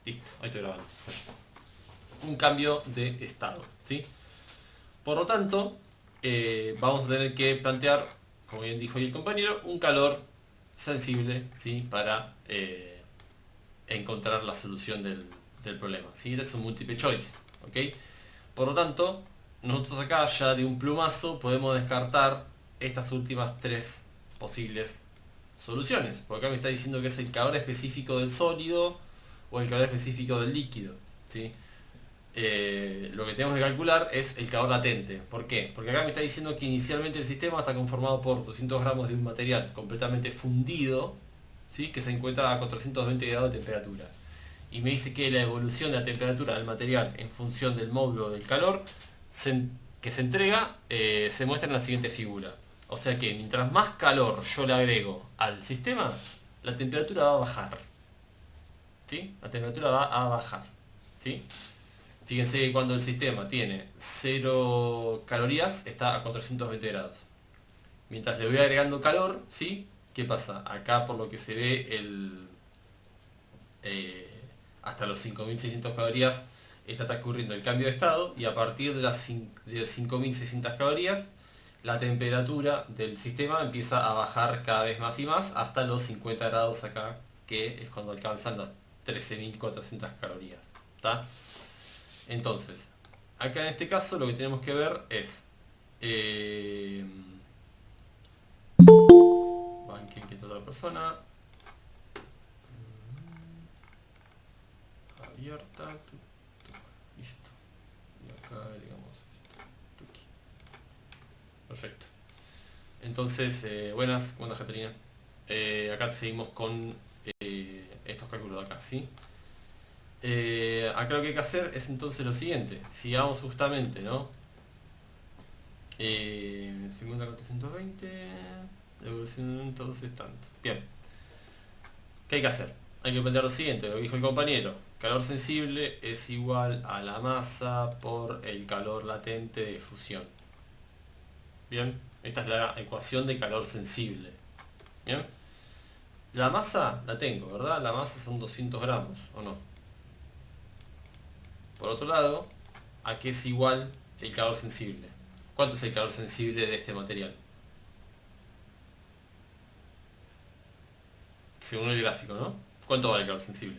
Listo, ahí estoy grabando. Un cambio de estado, ¿sí? Por lo tanto, vamos a tener que plantear, como bien dijo ahí el compañero, un calor sensible, ¿sí? Para encontrar la solución del problema, ¿sí? Es un multiple choice, ¿ok? Por lo tanto, nosotros acá ya de un plumazo podemos descartar estas últimas tres posibles soluciones. Porque acá me está diciendo que es el calor específico del sólido o el calor específico del líquido, ¿sí? Lo que tenemos que calcular es el calor latente. ¿Por qué? Porque acá me está diciendo que inicialmente el sistema está conformado por 200 gramos de un material completamente fundido, ¿sí? Que se encuentra a 420 grados de temperatura. Y me dice que la evolución de la temperatura del material en función del módulo del calor que se entrega se muestra en la siguiente figura. O sea que mientras más calor yo le agrego al sistema, la temperatura va a bajar. ¿Sí? La temperatura va a bajar. ¿Sí? Fíjense que cuando el sistema tiene 0 calorías, está a 420 grados. Mientras le voy agregando calor, ¿sí? ¿Qué pasa? Acá por lo que se ve hasta los 5600 calorías está transcurriendo el cambio de estado y a partir de las 5600 calorías la temperatura del sistema empieza a bajar cada vez más y más hasta los 50 grados acá, que es cuando alcanzan las 13400 calorías. ¿Está? Entonces, acá en este caso lo que tenemos que ver es banquen que está otra persona abierta, listo, y acá agregamos esto, tuki. Perfecto. Entonces, buenas Caterina. Acá seguimos con estos cálculos de acá, ¿sí? Acá lo que hay que hacer es entonces lo siguiente, sigamos justamente, ¿no? 50.420, la evolución entonces tanto. Bien, ¿qué hay que hacer? Hay que plantear lo siguiente, lo que dijo el compañero, calor sensible es igual a la masa por el calor latente de fusión. Bien, esta es la ecuación de calor sensible. Bien, la masa la tengo, ¿verdad? La masa son 200 gramos, ¿o no? Por otro lado, ¿a qué es igual el calor sensible? ¿Cuánto es el calor sensible de este material? Según el gráfico, ¿no? ¿Cuánto vale el calor sensible?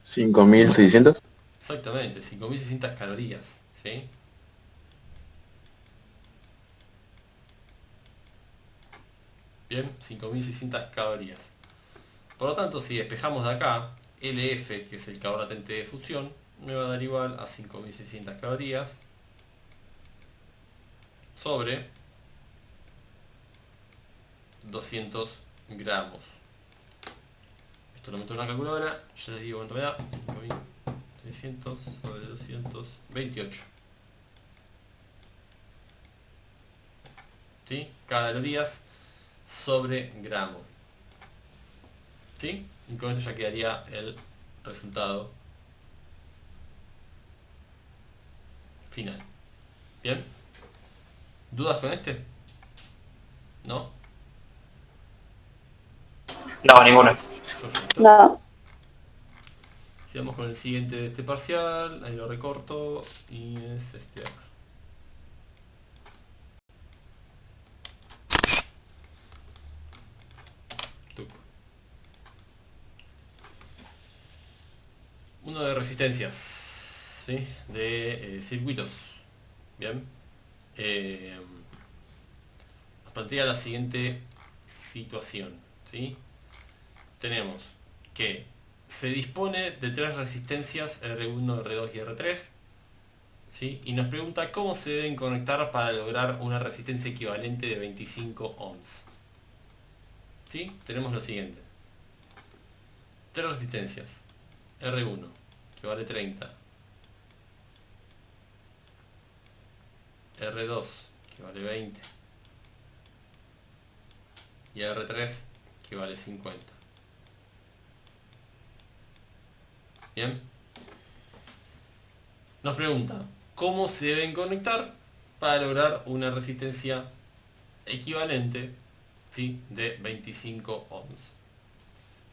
5600. Exactamente, 5600 calorías, ¿sí? Bien, 5600 calorías. Por lo tanto, si despejamos de acá, LF, que es el calor latente de fusión, me va a dar igual a 5600 calorías sobre 200 gramos. Esto lo meto en una calculadora, ya les digo cuánto me da. 5600 sobre 228. ¿Sí? Calorías sobre gramo. ¿Sí? Y con esto ya quedaría el resultado final. ¿Bien? ¿Dudas con este? ¿No? No, ninguna. Perfecto. No. Sigamos con el siguiente de este parcial. Ahí lo recorto. Y es este de acá. Uno de resistencias, ¿sí? De circuitos. Bien. Nos plantea la siguiente situación, ¿sí? Tenemos que se dispone de tres resistencias R1, R2 y R3, ¿sí? Y nos pregunta cómo se deben conectar para lograr una resistencia equivalente de 25 ohms. ¿Sí? Tenemos lo siguiente. Tres resistencias. R1, que vale 30. R2, que vale 20. Y R3, que vale 50. Bien. Nos pregunta, ¿cómo se deben conectar para lograr una resistencia equivalente, ¿sí? De 25 ohms?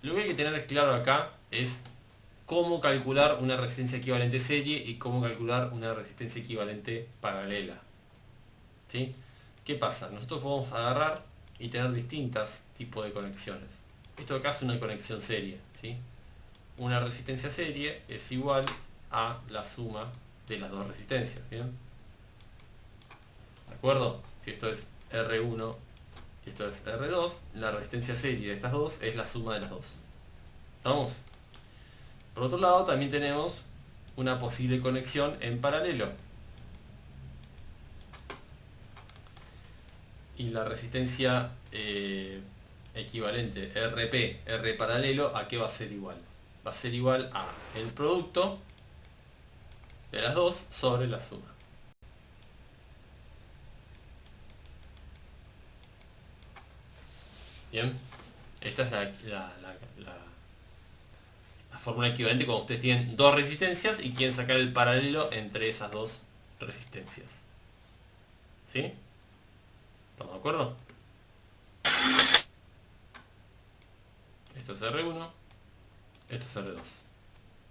Lo que hay que tener claro acá es cómo calcular una resistencia equivalente serie y cómo calcular una resistencia equivalente paralela. ¿Sí? ¿Qué pasa? Nosotros podemos agarrar y tener distintos tipos de conexiones. Esto acá es una conexión serie. ¿Sí? Una resistencia serie es igual a la suma de las dos resistencias. ¿Bien? ¿De acuerdo? Si esto es R1 y esto es R2, la resistencia serie de estas dos es la suma de las dos. ¿Estamos? Por otro lado, también tenemos una posible conexión en paralelo. Y la resistencia equivalente RP, R paralelo, ¿a qué va a ser igual? Va a ser igual a el producto de las dos sobre la suma. Bien, esta es la fórmula equivalente cuando ustedes tienen dos resistencias y quieren sacar el paralelo entre esas dos resistencias. ¿Sí? ¿Estamos de acuerdo? Esto es R1, esto es R2.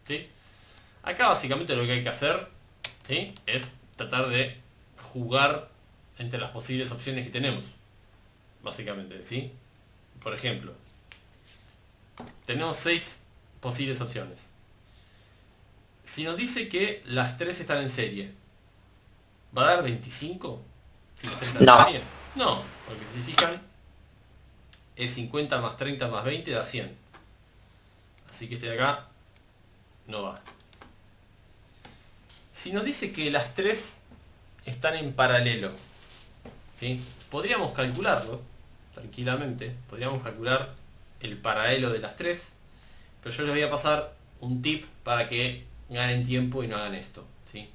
¿Sí? Acá básicamente lo que hay que hacer, ¿sí?, es tratar de jugar entre las posibles opciones que tenemos. Básicamente, ¿sí? Por ejemplo, tenemos 6 posibles opciones. Si nos dice que las 3 están en serie, ¿va a dar 25? Si las 3 están en serie. No, porque si se fijan, es 50 más 30 más 20 da 100. Así que este de acá no va. Si nos dice que las 3 están en paralelo, ¿sí?, podríamos calcularlo tranquilamente. Podríamos calcular el paralelo de las 3, pero yo les voy a pasar un tip para que ganen tiempo y no hagan esto, ¿sí?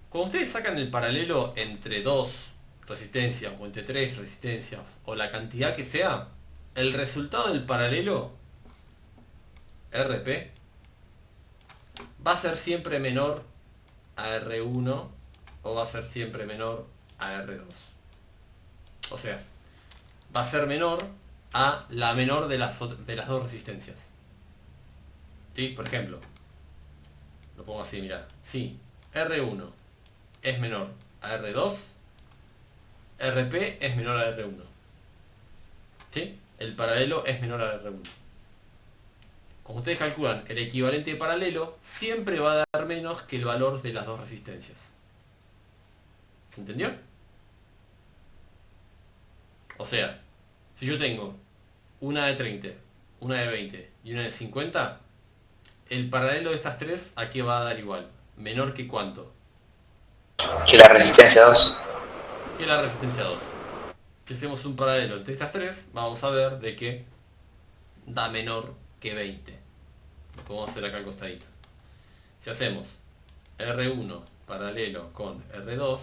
Cuando ustedes sacan el paralelo entre 2 resistencias o entre 3 resistencias o la cantidad que sea, el resultado del paralelo RP va a ser siempre menor a R1 o va a ser siempre menor a R2. O sea, va a ser menor a la menor de las dos resistencias. ¿Sí? Por ejemplo, lo pongo así, mirá. Si R1 es menor a R2, RP es menor a R1. ¿Sí? El paralelo es menor a R1. Como ustedes calculan el equivalente de paralelo, siempre va a dar menos que el valor de las dos resistencias. ¿Se entendió? O sea, si yo tengo una de 30, una de 20 y una de 50, el paralelo de estas tres, ¿a qué va a dar igual? ¿Menor que cuánto? Que la resistencia 2. Que la resistencia 2. Si hacemos un paralelo entre estas tres, vamos a ver de que da menor que 20. Lo podemos hacer acá al costadito. Si hacemos R1 paralelo con R2,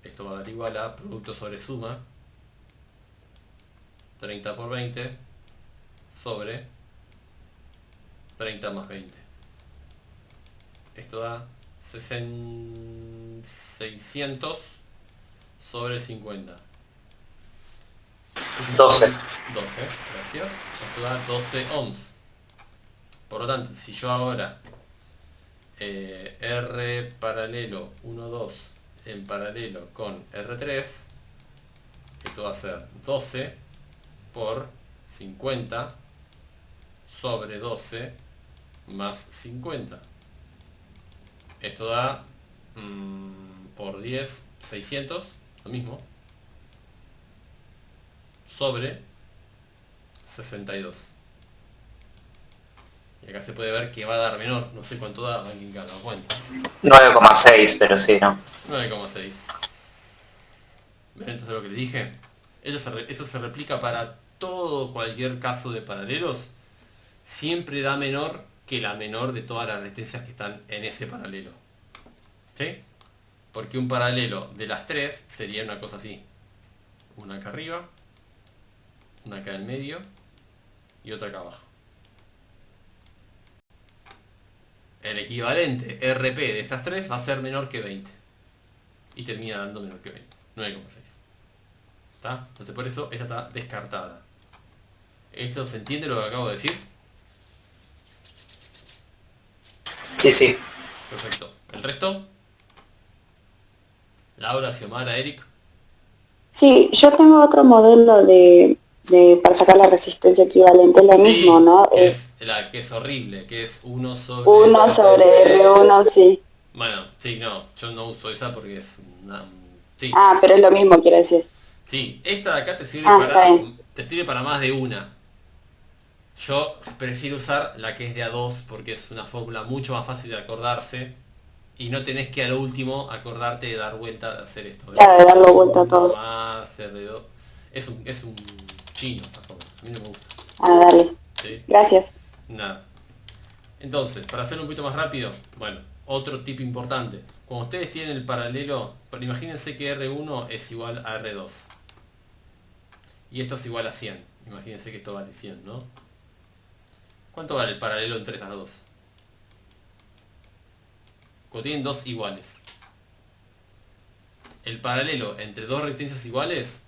esto va a dar igual a producto sobre suma 30 por 20 sobre 30 más 20. Esto da 600 sobre 50. 12. 12, gracias. Esto da 12 ohms. Por lo tanto, si yo ahora R paralelo 1, 2 en paralelo con R3, esto va a ser 12 por 50 sobre 12 más 50. Esto da por 10, 600, lo mismo, sobre 62. Y acá se puede ver que va a dar menor, no sé cuánto da, alguien que haga cuenta. 9,6, pero sí, ¿no? 9,6. ¿Ven entonces lo que les dije? Eso se replica para cualquier caso de paralelos. Siempre da menor que la menor de todas las resistencias que están en ese paralelo. ¿Sí? Porque un paralelo de las tres sería una cosa así. Una acá arriba, una acá en medio y otra acá abajo. El equivalente RP de estas tres va a ser menor que 20. Y termina dando menor que 20. 9,6. ¿Está? Entonces por eso esta está descartada. ¿Esto se entiende lo que acabo de decir? Sí, sí. Perfecto. ¿El resto? Laura, Xiomara, Eric. Sí, yo tengo otro modelo para sacar la resistencia equivalente, es lo mismo, Sí, ¿no? que es horrible, que es 1 sobre 1 sobre R. R1, sí. Bueno, sí, no, yo no uso esa porque es una... Sí, Ah, pero es lo mismo, quiero decir. sí, esta de acá te sirve Ah, está bien. para más de una. Yo prefiero usar la que es de A2 porque es una fórmula mucho más fácil de acordarse y no tenés que a lo último acordarte de dar vuelta de hacer esto. Claro, de darle vuelta a R1 todo. más R2. Es un chino esta fórmula, a mí no me gusta. Ah, dale. ¿Sí? Gracias. Nada. Entonces, para hacerlo un poquito más rápido, bueno, otro tip importante. Cuando ustedes tienen el paralelo, pero imagínense que R1 es igual a R2. Y esto es igual a 100. Imagínense que esto vale 100, ¿no? ¿Cuánto vale el paralelo entre estas dos? Cuando tienen dos iguales. El paralelo entre dos resistencias iguales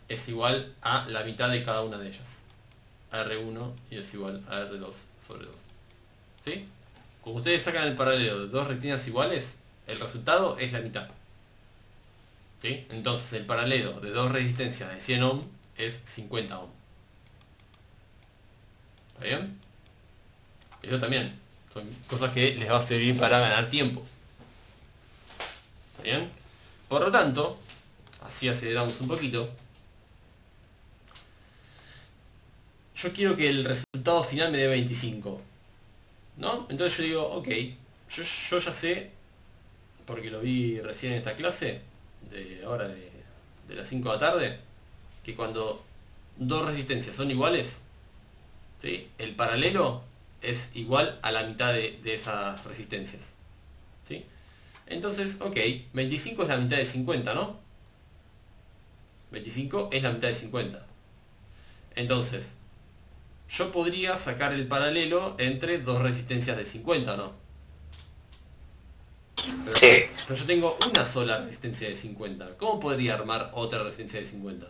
es igual a la mitad de cada una de ellas. A R1 y es igual a R2 sobre 2. ¿Sí? Como ustedes sacan el paralelo de dos resistencias iguales, el resultado es la mitad. ¿Sí? Entonces el paralelo de dos resistencias de 100 ohm es 50 ohm. ¿Está bien? Eso también son cosas que les va a servir para ganar tiempo. ¿Está bien? Por lo tanto, así aceleramos un poquito. Yo quiero que el resultado final me dé 25. ¿No? Entonces yo digo, ok, yo ya sé, porque lo vi recién en esta clase, de ahora de las 5 de la tarde, que cuando dos resistencias son iguales, ¿sí? El paralelo es igual a la mitad de esas resistencias. ¿Sí? Entonces, ok, 25 es la mitad de 50, ¿no? 25 es la mitad de 50. Entonces, yo podría sacar el paralelo entre dos resistencias de 50, ¿no? Sí. Pero yo tengo una sola resistencia de 50. ¿Cómo podría armar otra resistencia de 50?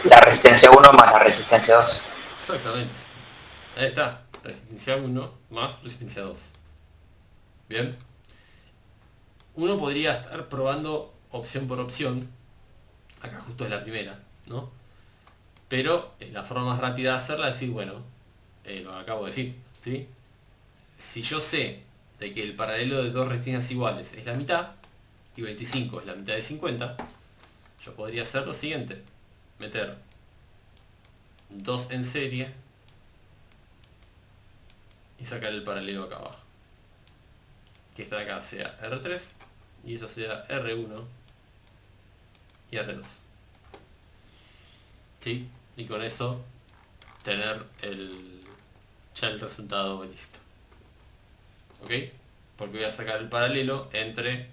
La resistencia 1 más la resistencia 2. Exactamente. Ahí está. Resistencia 1 más resistencia 2. Bien. Uno podría estar probando opción por opción. Acá justo es la primera, ¿no? Pero la forma más rápida de hacerla es decir, bueno, lo acabo de decir, ¿sí? Si yo sé de que el paralelo de dos resistencias iguales es la mitad, y 25 es la mitad de 50, yo podría hacer lo siguiente. Meter 2 en serie y sacar el paralelo acá abajo. Que esta de acá sea R3 y eso sea R1 y R2. ¿Sí? Y con eso tener ya el resultado listo. ¿Ok? Porque voy a sacar el paralelo entre,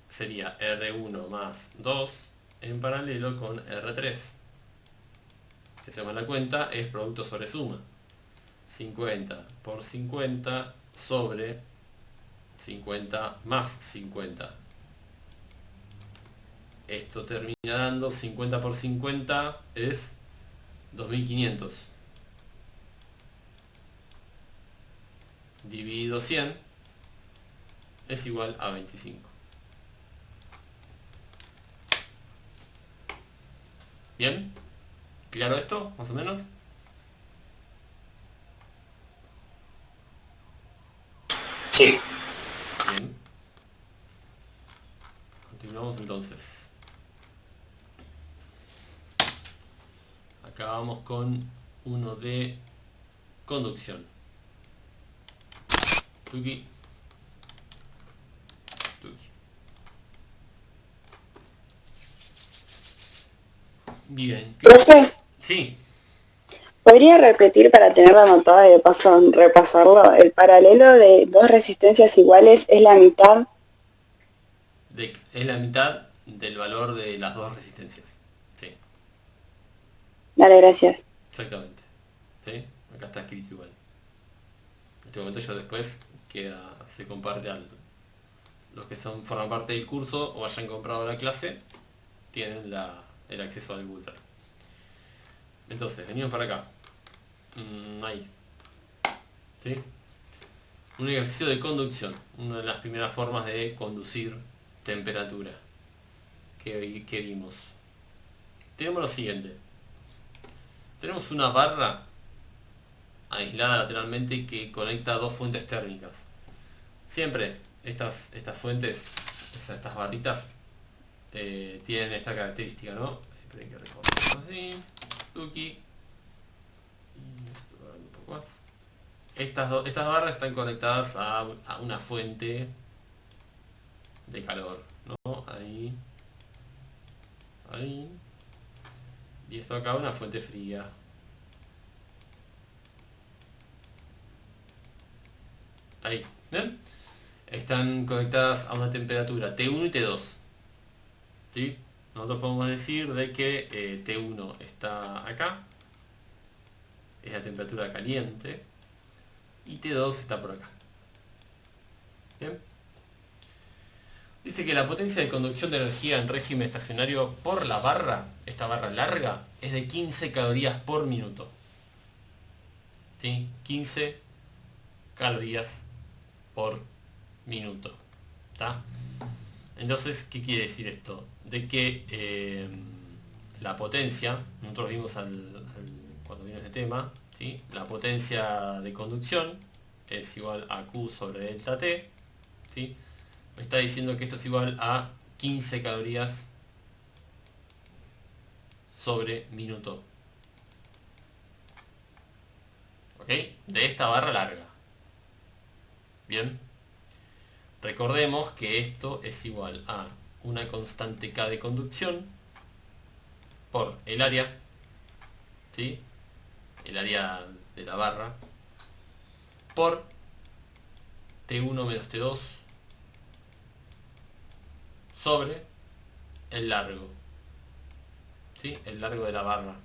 sería R1 más 2 en paralelo con R3. Si hacemos la cuenta, es producto sobre suma. 50 por 50 sobre 50 más 50. Esto termina dando 50 por 50 es 2500. Dividido 100 es igual a 25. ¿Bien? ¿Claro esto, más o menos? Sí. Bien. Continuamos entonces. Acá vamos con uno de conducción. Tuki. Tuki. Bien. Profe, Sí. ¿podría repetir para tenerlo anotado y de paso repasarlo? El paralelo de dos resistencias iguales es la mitad. Es la mitad del valor de las dos resistencias. Sí, Dale, gracias. exactamente. ¿Sí? Acá está escrito igual. En este momento yo después se comparte a los que forman parte del curso o hayan comprado la clase, tienen el acceso al boot drive. Entonces, venimos para acá. Ahí. ¿Sí? Un ejercicio de conducción. Una de las primeras formas de conducir temperatura que vimos. Tenemos lo siguiente. Tenemos una barra aislada lateralmente que conecta dos fuentes térmicas. Siempre estas fuentes, estas barritas, tienen esta característica, ¿no? Esperen que recorremos así. Tuki. Y esto un poco más. Estas barras están conectadas a una fuente de calor, ¿no? Ahí. Ahí. Y esto acá una fuente fría. Ahí, ¿ven? Están conectadas a una temperatura T1 y T2. ¿Sí? Nosotros podemos decir de que T1 está acá, es la temperatura caliente, y T2 está por acá. ¿Bien? Dice que la potencia de conducción de energía en régimen estacionario por la barra, esta barra larga, es de 15 calorías por minuto. ¿Sí? 15 calorías por minuto. ¿Está? Entonces, ¿qué quiere decir esto? De que la potencia, nosotros vimos cuando vino este tema, ¿sí? La potencia de conducción es igual a Q sobre delta T, ¿sí? Me está diciendo que esto es igual a 15 calorías sobre minuto. ¿Ok? De esta barra larga. Bien. Recordemos que esto es igual a una constante K de conducción por el área, ¿sí? El área de la barra, por T1 menos T2 sobre el largo, ¿sí? El largo de la barra.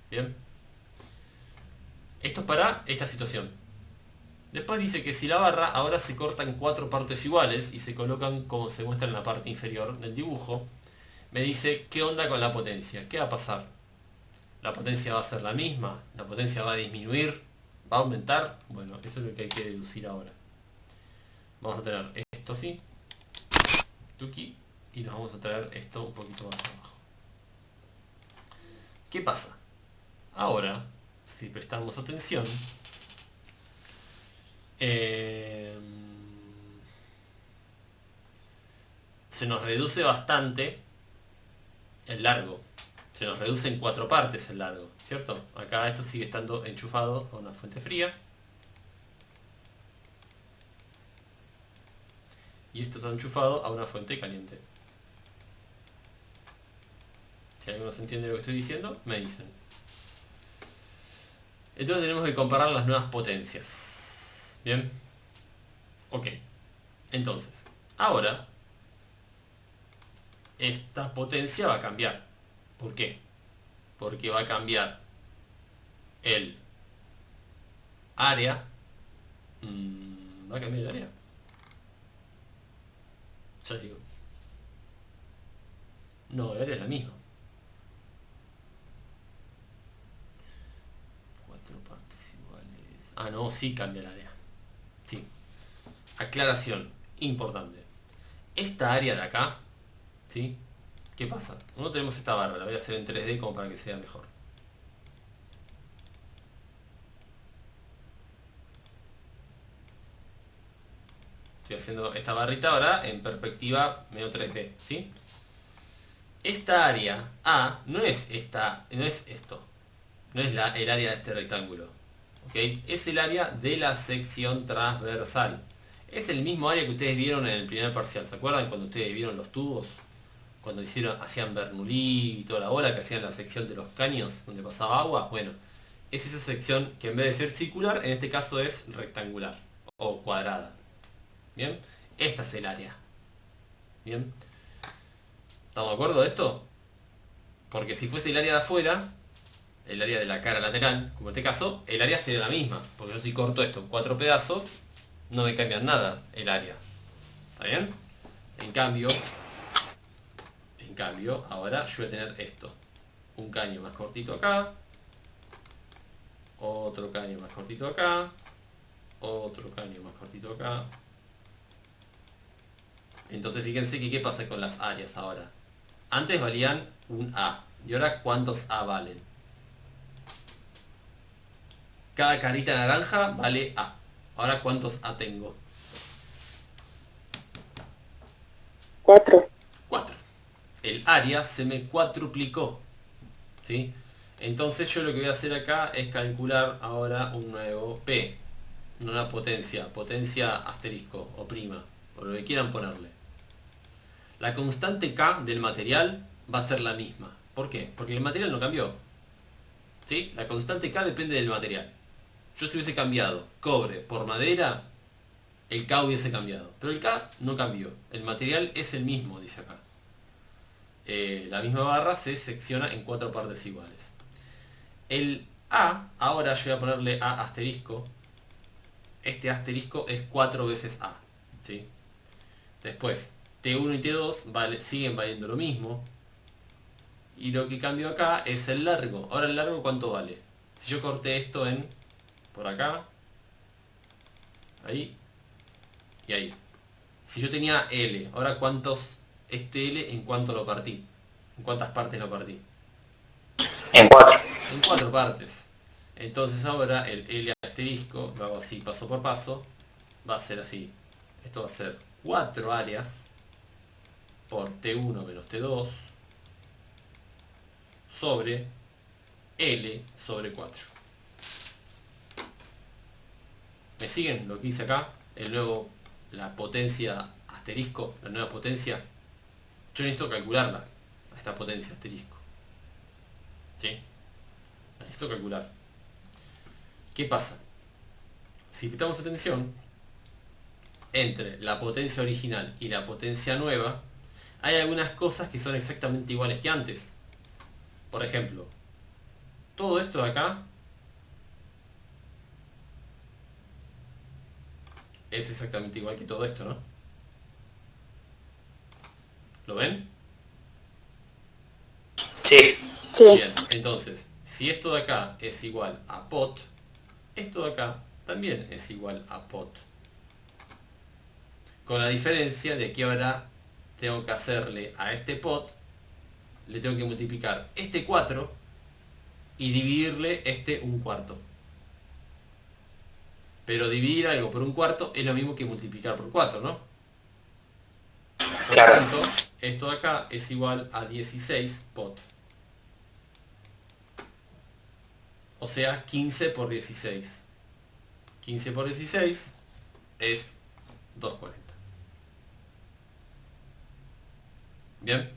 Bien. Esto es para esta situación. Después dice que si la barra ahora se corta en 4 partes iguales y se colocan como se muestra en la parte inferior del dibujo, me dice qué onda con la potencia, qué va a pasar. ¿La potencia va a ser la misma? ¿La potencia va a disminuir? ¿Va a aumentar? Bueno, eso es lo que hay que deducir ahora. Vamos a tener esto así, tuki, y nos vamos a traer esto un poquito más abajo. ¿Qué pasa? Ahora, si prestamos atención, se nos reduce bastante el largo. Se nos reduce en 4 partes el largo, ¿cierto? Acá esto sigue estando enchufado a una fuente fría. Y esto está enchufado a una fuente caliente. Si alguno se entiende lo que estoy diciendo, me dicen. Entonces tenemos que comparar las nuevas potencias. ¿Bien? Ok. Entonces, ahora esta potencia va a cambiar. ¿Por qué? Porque va a cambiar el área. ¿Va a cambiar el área? Ya digo. No, el área es la misma. 4 partes iguales. Ah, no, sí cambia el área. Sí. Aclaración importante. Esta área de acá, ¿sí? ¿Qué pasa? Uno tenemos esta barra, la voy a hacer en 3D como para que sea mejor. Estoy haciendo esta barrita ahora en perspectiva medio 3D, ¿sí? Esta área A no es esta, no es esto. No es el área de este rectángulo. ¿Ok? Es el área de la sección transversal. Es el mismo área que ustedes vieron en el primer parcial. ¿Se acuerdan cuando ustedes vieron los tubos? Cuando hacían Bernoulli y toda la bola, que hacían la sección de los caños donde pasaba agua. Bueno, es esa sección que en vez de ser circular, en este caso es rectangular o cuadrada. ¿Bien? Esta es el área. ¿Bien? ¿Estamos de acuerdo de esto? Porque si fuese el área de afuera, el área de la cara lateral, como en este caso, el área sería la misma. Porque yo si corto esto en 4 pedazos, no me cambia nada el área. ¿Está bien? En cambio, En cambio, ahora yo voy a tener esto. Un caño más cortito acá. Otro caño más cortito acá. Otro caño más cortito acá. Entonces fíjense que qué pasa con las áreas ahora. Antes valían un A. ¿Y ahora cuántos A valen? Cada carita naranja vale A. Ahora ¿cuántos A tengo? 4. 4. El área se me cuadruplicó. ¿Sí? Entonces yo lo que voy a hacer acá es calcular ahora un nuevo P. Una potencia. Potencia asterisco o prima. O lo que quieran ponerle. La constante K del material va a ser la misma. ¿Por qué? Porque el material no cambió. ¿Sí? La constante K depende del material. Yo si hubiese cambiado cobre por madera, el K hubiese cambiado. Pero el K no cambió. El material es el mismo, dice acá. La misma barra se secciona en 4 partes iguales. El A, ahora yo voy a ponerle A asterisco. Este asterisco es 4 veces A. ¿Sí? Después, T1 y T2 siguen valiendo lo mismo. Y lo que cambio acá es el largo. Ahora el largo, ¿cuánto vale? Si yo corté esto en... por acá. Ahí. Y ahí. Si yo tenía L, ahora ¿cuántos... este L en cuánto lo partí? ¿En cuántas partes lo partí? En 4. En 4 partes. Entonces ahora el L asterisco, lo hago así paso por paso, va a ser así. Esto va a ser 4 áreas por T1 menos T2 sobre L sobre 4. ¿Me siguen lo que hice acá? La potencia asterisco, la nueva potencia. Yo necesito calcularla, a esta potencia asterisco. ¿Sí? La necesito calcular. ¿Qué pasa? Si prestamos atención, entre la potencia original y la potencia nueva, hay algunas cosas que son exactamente iguales que antes. Por ejemplo, todo esto de acá es exactamente igual que todo esto, ¿no? ¿Lo ven? Sí. Sí. Bien, entonces, si esto de acá es igual a pot, esto de acá también es igual a pot. Con la diferencia de que ahora tengo que hacerle a este pot, le tengo que multiplicar este 4 y dividirle este 1/4. Pero dividir algo por 1/4 es lo mismo que multiplicar por 4, ¿no? Por Claro. tanto, esto de acá es igual a 16 pot. O sea, 15 por 16. 15 por 16 es 240. ¿Bien?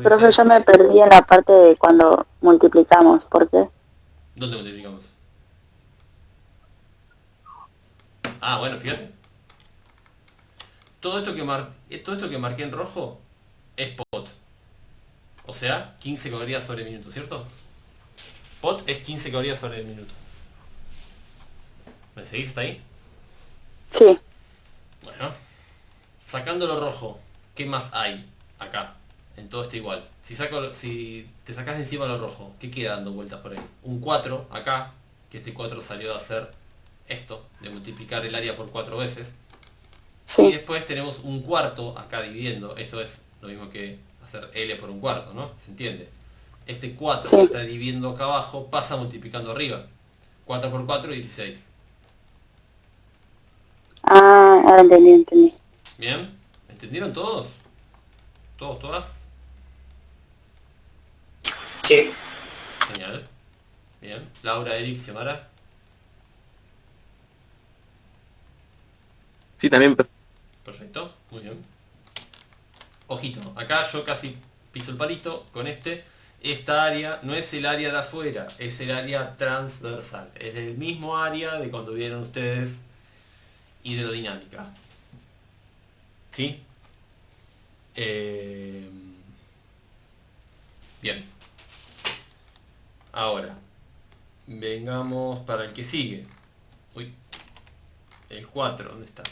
Profe, yo me perdí en la parte de cuando multiplicamos. ¿Por qué? ¿Dónde multiplicamos? Ah, bueno, fíjate. Todo esto que marqué en rojo es pot. O sea, 15 calorías sobre minuto, ¿cierto? Pot es 15 calorías sobre el minuto. ¿Me seguís hasta ahí? Sí. Bueno. Sacando lo rojo, ¿qué más hay acá? En todo está igual. Si te sacás encima lo rojo, ¿qué queda dando vueltas por ahí? Un 4 acá, que este 4 salió de hacer esto, de multiplicar el área por 4 veces. Sí. Y después tenemos un cuarto acá dividiendo. Esto es lo mismo que hacer L por 1/4, ¿no? ¿Se entiende? Este 4 Sí. que está dividiendo acá abajo pasa multiplicando arriba. 4 por 4, 16. Ah, ahora entendí. ¿Bien? ¿Entendieron todos? ¿Todos, todas? Sí. Genial. Bien. Laura, Eric, Xiomara. Sí, también. Perfecto. Muy bien. Ojito. Acá yo casi piso el palito con este. Esta área no es el área de afuera, es el área transversal. Es el mismo área de cuando vieron ustedes hidrodinámica. ¿Sí? Bien. Ahora, vengamos para el que sigue. Uy. El 4, ¿dónde está?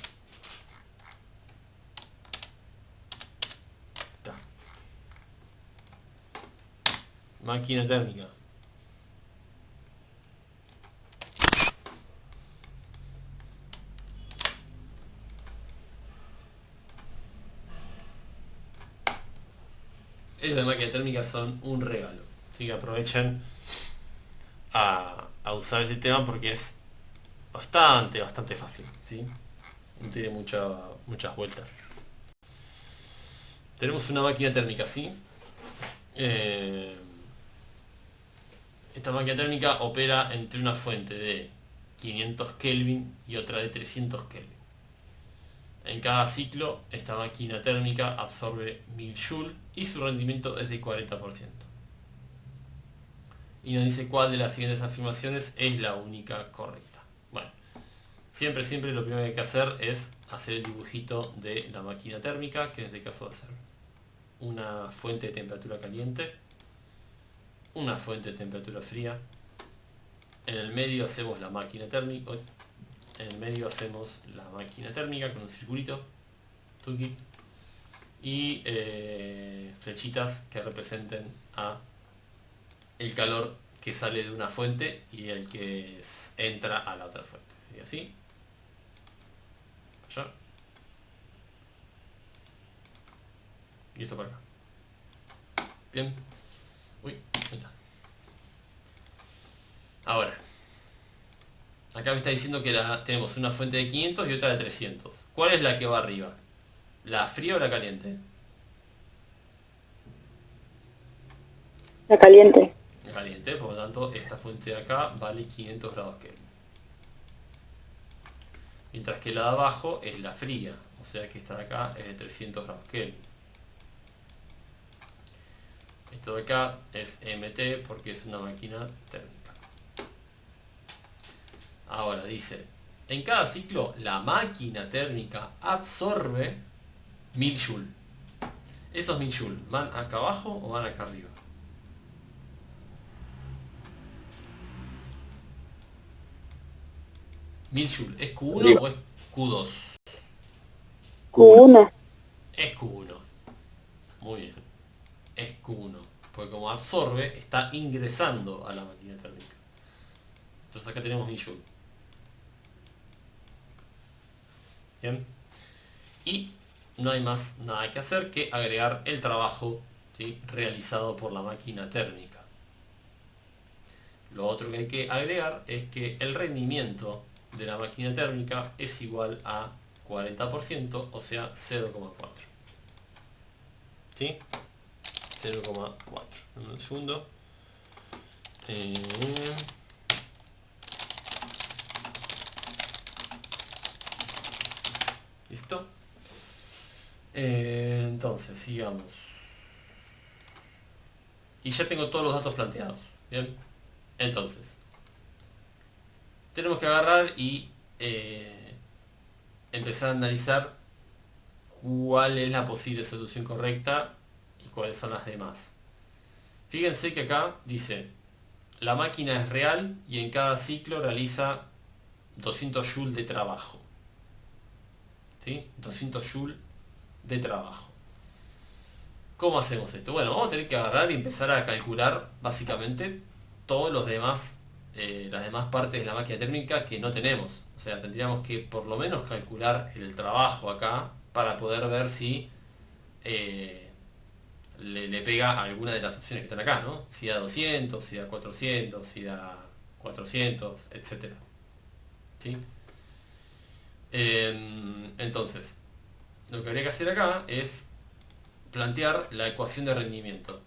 máquina térmica. Estas máquinas térmicas son un regalo. Así que aprovechen a usar este tema porque es bastante fácil, ¿sí? No tiene muchas vueltas. Tenemos una máquina térmica, ¿sí? Esta máquina térmica opera entre una fuente de 500 Kelvin y otra de 300 Kelvin. En cada ciclo, esta máquina térmica absorbe 1000 Joule y su rendimiento es de 40%. Y nos dice cuál de las siguientes afirmaciones es la única correcta. Bueno, siempre lo primero que hay que hacer es hacer el dibujito de la máquina térmica, que en este caso va a ser una fuente de temperatura caliente, una fuente de temperatura fría. En el medio hacemos la máquina térmica. En el medio hacemos la máquina térmica con un circulito, tuki, y flechitas que representen a el calor que sale de una fuente y el que entra a la otra fuente. ¿Sí? Así. Allá. Y esto para acá. Bien. Uy, ahí está. Ahora. Acá me está diciendo que tenemos una fuente de 500 y otra de 300. ¿Cuál es la que va arriba? ¿La fría o la caliente? La caliente. La caliente, por lo tanto, esta fuente de acá vale 500 grados Kelvin. Mientras que la de abajo es la fría, o sea que esta de acá es de 300 grados Kelvin. Esto de acá es MT porque es una máquina térmica. Ahora dice, en cada ciclo la máquina térmica absorbe 1000 Joule. ¿Esos 1000 Joule van acá abajo o van acá arriba? ¿1000 Joule es Q1 Arriba. o es Q2? Q1. Es Q1. Muy bien. Es Q1. Porque como absorbe, está ingresando a la máquina térmica. Entonces acá tenemos 1000 Joule. Bien. Y no hay más nada que hacer que agregar el trabajo, ¿sí?, realizado por la máquina térmica. Lo otro que hay que agregar es que el rendimiento de la máquina térmica es igual a 40%, o sea 0,4. ¿Sí? 0,4. Un segundo. ¿Listo? Entonces, sigamos. Y ya tengo todos los datos planteados. Bien. Entonces, tenemos que agarrar y empezar a analizar cuál es la posible solución correcta y cuáles son las demás. Fíjense que acá dice, la máquina es real y en cada ciclo realiza 200 Joule de trabajo. ¿Sí? 200 Joule de trabajo. ¿Cómo hacemos esto? Bueno, vamos a tener que agarrar y empezar a calcular básicamente todos los demás, las demás partes de la máquina térmica que no tenemos. O sea, tendríamos que por lo menos calcular el trabajo acá para poder ver si le pega a alguna de las opciones que están acá, ¿no? Si da 200, si da 400, si da 400, etc. ¿Sí? Entonces, lo que habría que hacer acá es plantear la ecuación de rendimiento.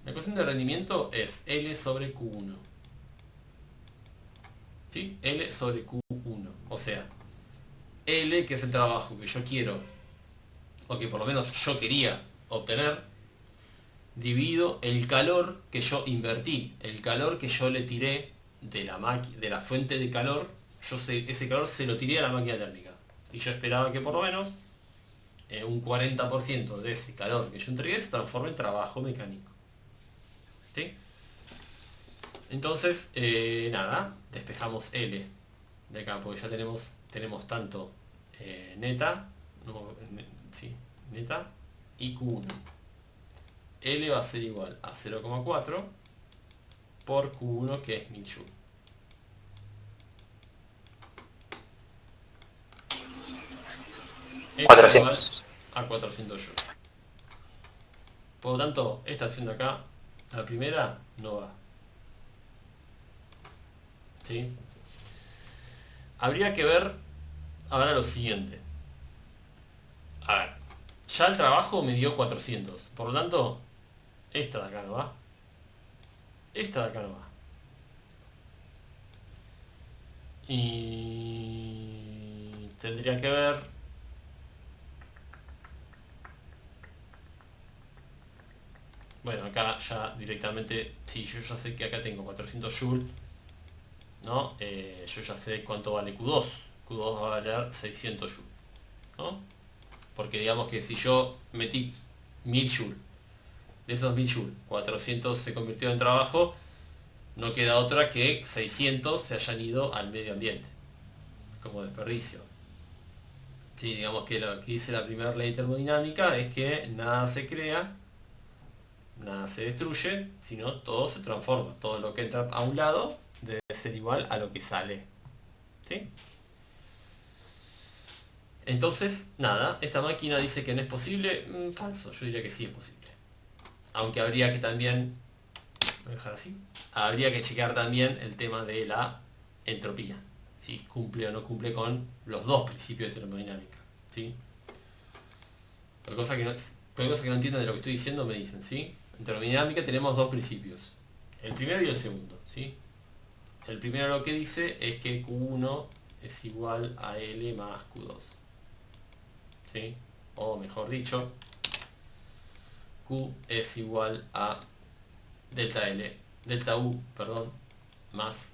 La ecuación de rendimiento es L sobre Q1. ¿Sí? L sobre Q1. O sea, L, que es el trabajo que yo quiero, o que por lo menos yo quería obtener, divido el calor que yo invertí, el calor que yo le tiré de la fuente de calor. Ese calor se lo tiré a la máquina térmica. Y yo esperaba que por lo menos un 40% de ese calor que yo entregué se transforme en trabajo mecánico. ¿Sí? Entonces, nada, despejamos L de acá, porque ya tenemos tanto neta, neta y Q1. L va a ser igual a 0,4 por Q1, que es 1000 joules. Esto es igual 400. a 400 joules. Por lo tanto, esta opción de acá, la primera, no va. ¿Sí? Habría que ver ahora lo siguiente. A ver, ya el trabajo me dio 400. Por lo tanto, esta de acá no va. Esta de acá no va. Y tendría que ver... Bueno, acá ya directamente, sí, yo ya sé que acá tengo 400 joules, ¿no? Yo ya sé cuánto vale Q2. Q2 va a valer 600 joules, ¿no? Porque digamos que si yo metí 1000 joules, de esos 1000 joules, 400 se convirtió en trabajo, no queda otra que 600 se hayan ido al medio ambiente, como desperdicio. Sí, digamos que lo que dice la primera ley termodinámica es que nada se crea, nada se destruye, sino todo se transforma. Todo lo que entra a un lado debe ser igual a lo que sale. ¿Sí? Entonces, nada, esta máquina dice que no es posible. Falso, yo diría que sí es posible. Aunque habría que también, voy a dejar así, habría que chequear también el tema de la entropía. Si cumple o no cumple con los dos principios de termodinámica. ¿Sí? Cualquier cosa que no entiendan de lo que estoy diciendo me dicen, ¿sí? En termodinámica tenemos dos principios. El primero y el segundo, ¿sí? El primero lo que dice es que Q1 es igual a L más Q2. ¿Sí? O mejor dicho, Q es igual a delta U, perdón, más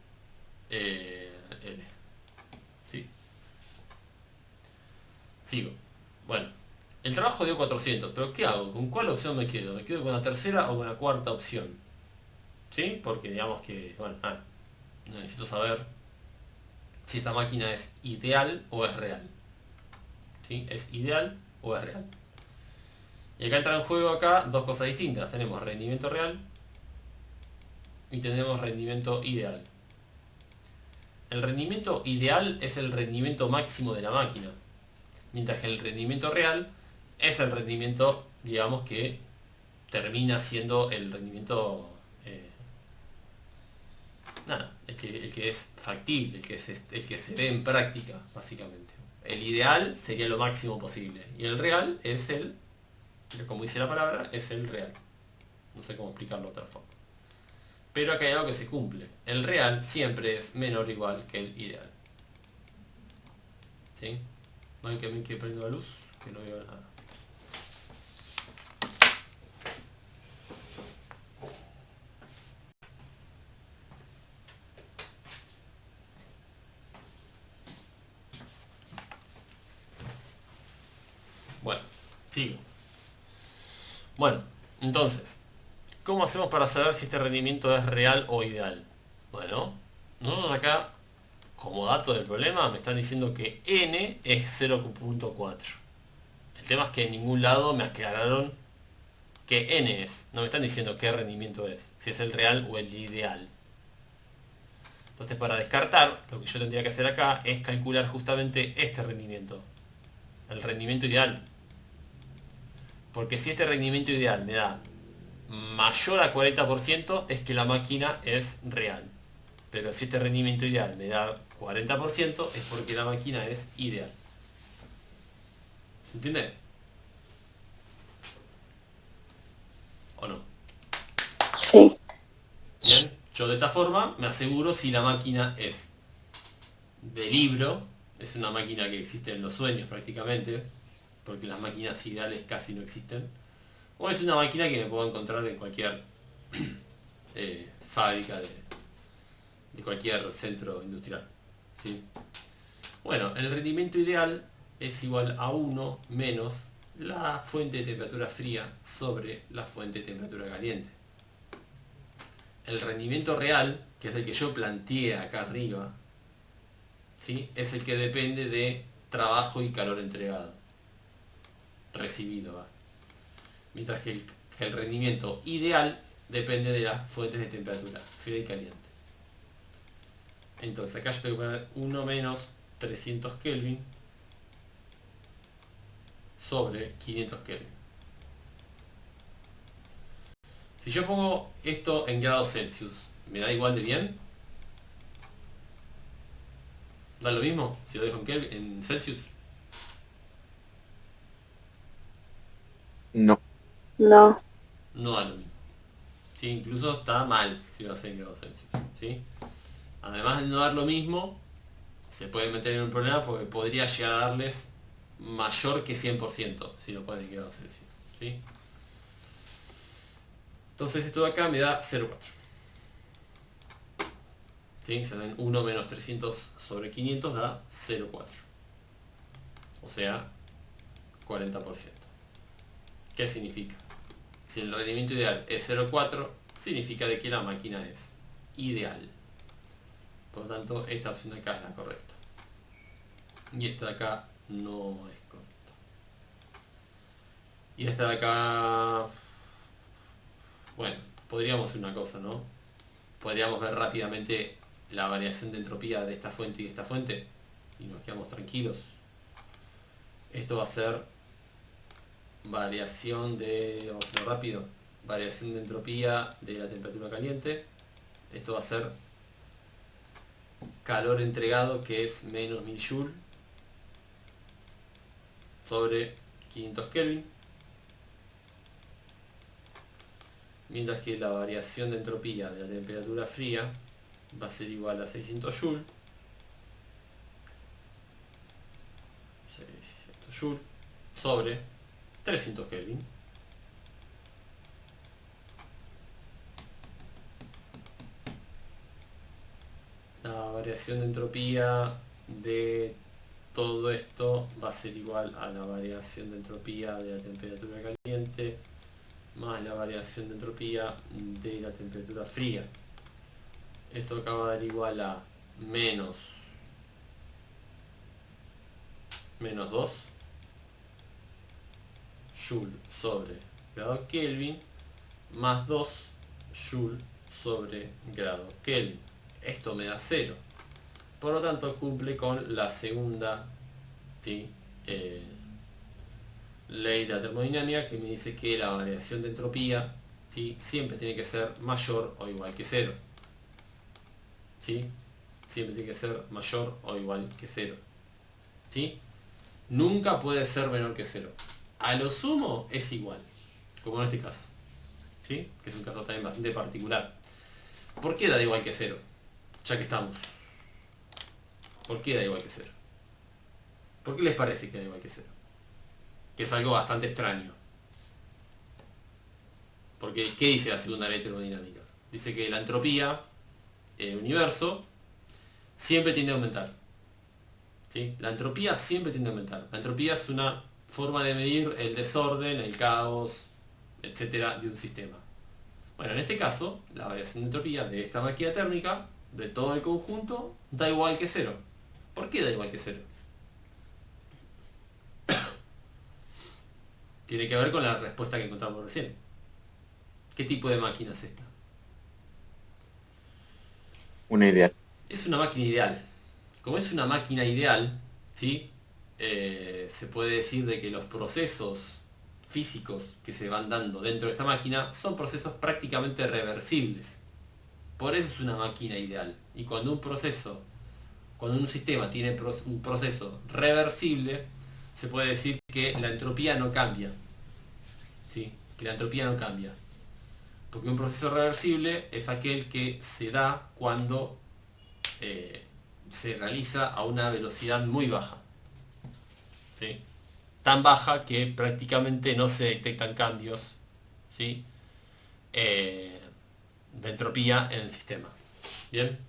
L. ¿Sí? Sigo. Bueno, el trabajo dio 400, pero ¿qué hago? ¿Con cuál opción me quedo? ¿Me quedo con la tercera o con la cuarta opción? ¿Sí? Porque digamos que, bueno, necesito saber si esta máquina es ideal o es real. ¿Sí? ¿Es ideal o es real? Y acá entra en juego acá dos cosas distintas. Tenemos rendimiento real y tenemos rendimiento ideal. El rendimiento ideal es el rendimiento máximo de la máquina, mientras que el rendimiento real es el rendimiento, digamos, que termina siendo el rendimiento, nada, el que es factible, el que se ve en práctica, básicamente. El ideal sería lo máximo posible y el real es como dice la palabra, es el real. No sé cómo explicarlo de otra forma. Pero acá hay algo que se cumple. El real siempre es menor o igual que el ideal. ¿Sí? ¿Ven que prendo la luz? Que no veo nada. Bueno, sigo. Bueno, entonces, ¿cómo hacemos para saber si este rendimiento es real o ideal? Bueno, nosotros acá, como dato del problema, me están diciendo que n es 0,4. El tema es que en ningún lado me aclararon qué n es. No me están diciendo qué rendimiento es, si es el real o el ideal. Entonces, para descartar, lo que yo tendría que hacer acá es calcular justamente este rendimiento, el rendimiento ideal. Porque si este rendimiento ideal me da mayor a 40%, es que la máquina es real. Pero si este rendimiento ideal me da 40%, es porque la máquina es ideal. ¿Se entiende? ¿O no? Sí. Bien, yo de esta forma me aseguro si la máquina es de libro, es una máquina que existe en los sueños prácticamente, porque las máquinas ideales casi no existen, o es una máquina que me puedo encontrar en cualquier fábrica de cualquier centro industrial. ¿Sí? Bueno, el rendimiento ideal es igual a 1 menos la fuente de temperatura fría sobre la fuente de temperatura caliente. El rendimiento real, que es el que yo planteé acá arriba, ¿sí? Es el que depende de trabajo y calor entregado, recibido, ¿va? Mientras que el que el rendimiento ideal depende de las fuentes de temperatura, fría y caliente. Entonces acá yo tengo que poner 1 menos 300 Kelvin sobre 500 Kelvin. Si yo pongo esto en grados Celsius, ¿me da igual de bien? ¿Da lo mismo si lo dejo en Kelvin, en Celsius? No. No. No da lo mismo. ¿Sí? Incluso está mal si lo hace en grados Celsius. ¿Sí? Además de no dar lo mismo, se puede meter en un problema porque podría llegar a darles mayor que 100% si lo ponen en grados Celsius. ¿Sí? Entonces esto de acá me da 0,4. ¿Sí? Se hacen 1 menos 300 sobre 500 da 0,4. O sea, 40%. ¿Qué significa? Si el rendimiento ideal es 0,4, significa de que la máquina es ideal. Por lo tanto, esta opción de acá es la correcta. Y esta de acá no es correcta. Y esta de acá... Bueno, podríamos hacer una cosa, ¿no? Podríamos ver rápidamente la variación de entropía de esta fuente y de esta fuente. Y nos quedamos tranquilos. Esto va a ser variación de... Vamos a hacerlo rápido. Variación de entropía de la temperatura caliente. Esto va a ser calor entregado, que es menos 1000 Joule sobre 500 Kelvin. Mientras que la variación de entropía de la temperatura fría va a ser igual a 600 Joule. 600 Joule sobre 300 Kelvin. La variación de entropía de todo esto va a ser igual a la variación de entropía de la temperatura caliente más la variación de entropía de la temperatura fría. Esto acá va a dar igual a menos 2 Joule sobre grado Kelvin más 2 Joule sobre grado Kelvin. Esto me da 0. Por lo tanto cumple con la segunda, ¿sí? Ley de la termodinámica, que me dice que la variación de entropía, ¿sí? Siempre tiene que ser mayor o igual que 0. ¿Sí? Siempre tiene que ser mayor o igual que 0. ¿Sí? Nunca puede ser menor que 0. A lo sumo es igual, como en este caso. ¿Sí? Que es un caso también bastante particular. ¿Por qué da igual que 0? Ya que estamos. ¿Por qué da igual que 0? ¿Por qué les parece que da igual que 0? Que es algo bastante extraño. Porque, ¿qué dice la segunda ley termodinámica? Dice que la entropía en el universo siempre tiende a aumentar. ¿Sí? La entropía siempre tiende a aumentar. La entropía es una forma de medir el desorden, el caos, etcétera, de un sistema. Bueno, en este caso, la variación de entropía de esta máquina térmica, de todo el conjunto, da igual que 0. ¿Por qué da igual que 0? Tiene que ver con la respuesta que encontramos recién. ¿Qué tipo de máquina es esta? Una ideal. Es una máquina ideal. Como es una máquina ideal, ¿sí? Se puede decir de que los procesos físicos que se van dando dentro de esta máquina son procesos prácticamente reversibles. Por eso es una máquina ideal. Y cuando un sistema tiene un proceso reversible, se puede decir que la entropía no cambia. ¿Sí? Que la entropía no cambia. Porque un proceso reversible es aquel que se da cuando se realiza a una velocidad muy baja. ¿Sí? Tan baja que prácticamente no se detectan cambios, ¿sí? De entropía en el sistema. ¿Bien?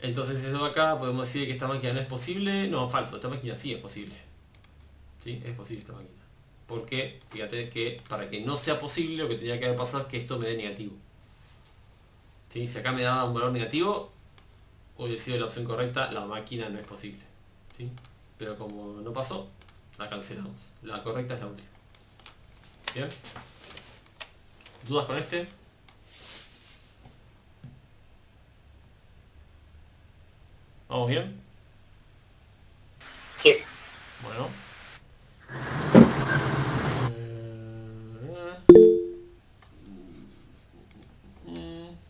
Entonces eso de acá podemos decir que esta máquina no es posible. No, falso, esta máquina sí es posible. ¿Sí? Es posible esta máquina. Porque, fíjate que para que no sea posible, lo que tendría que haber pasado es que esto me dé negativo. ¿Sí? Si acá me daba un valor negativo, hubiera sido la opción correcta, la máquina no es posible. ¿Sí? Pero como no pasó, la cancelamos. La correcta es la última. Bien. ¿Dudas con este? ¿Vamos bien? Sí. Bueno.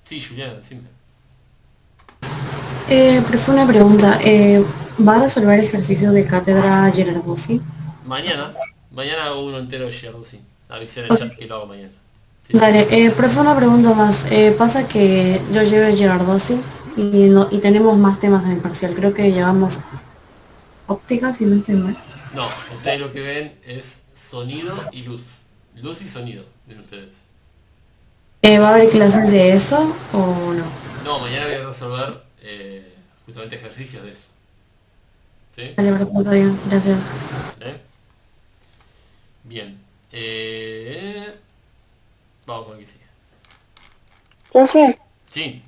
Sí, Juliana, decime. Profe, una pregunta. ¿Va a resolver ejercicios de cátedra Gerardossi? Mañana hago uno entero de Gerardo, sí. Avisé en el Ok, chat que lo hago mañana. Sí, sí. dale, profe, una pregunta más. Pasa que yo llevo Gerardossi y, no, y tenemos más temas en el parcial. Creo que llevamos óptica, si no estoy mal. No, ustedes lo que ven es sonido y luz. Luz y sonido, ven ustedes. ¿Va a haber clases de eso o no? No, mañana voy a resolver justamente ejercicios de eso. ¿Sí? Dale, profe, está bien, gracias. ¿Eh? Bien. Vamos con el que sigue. Profe, Sí,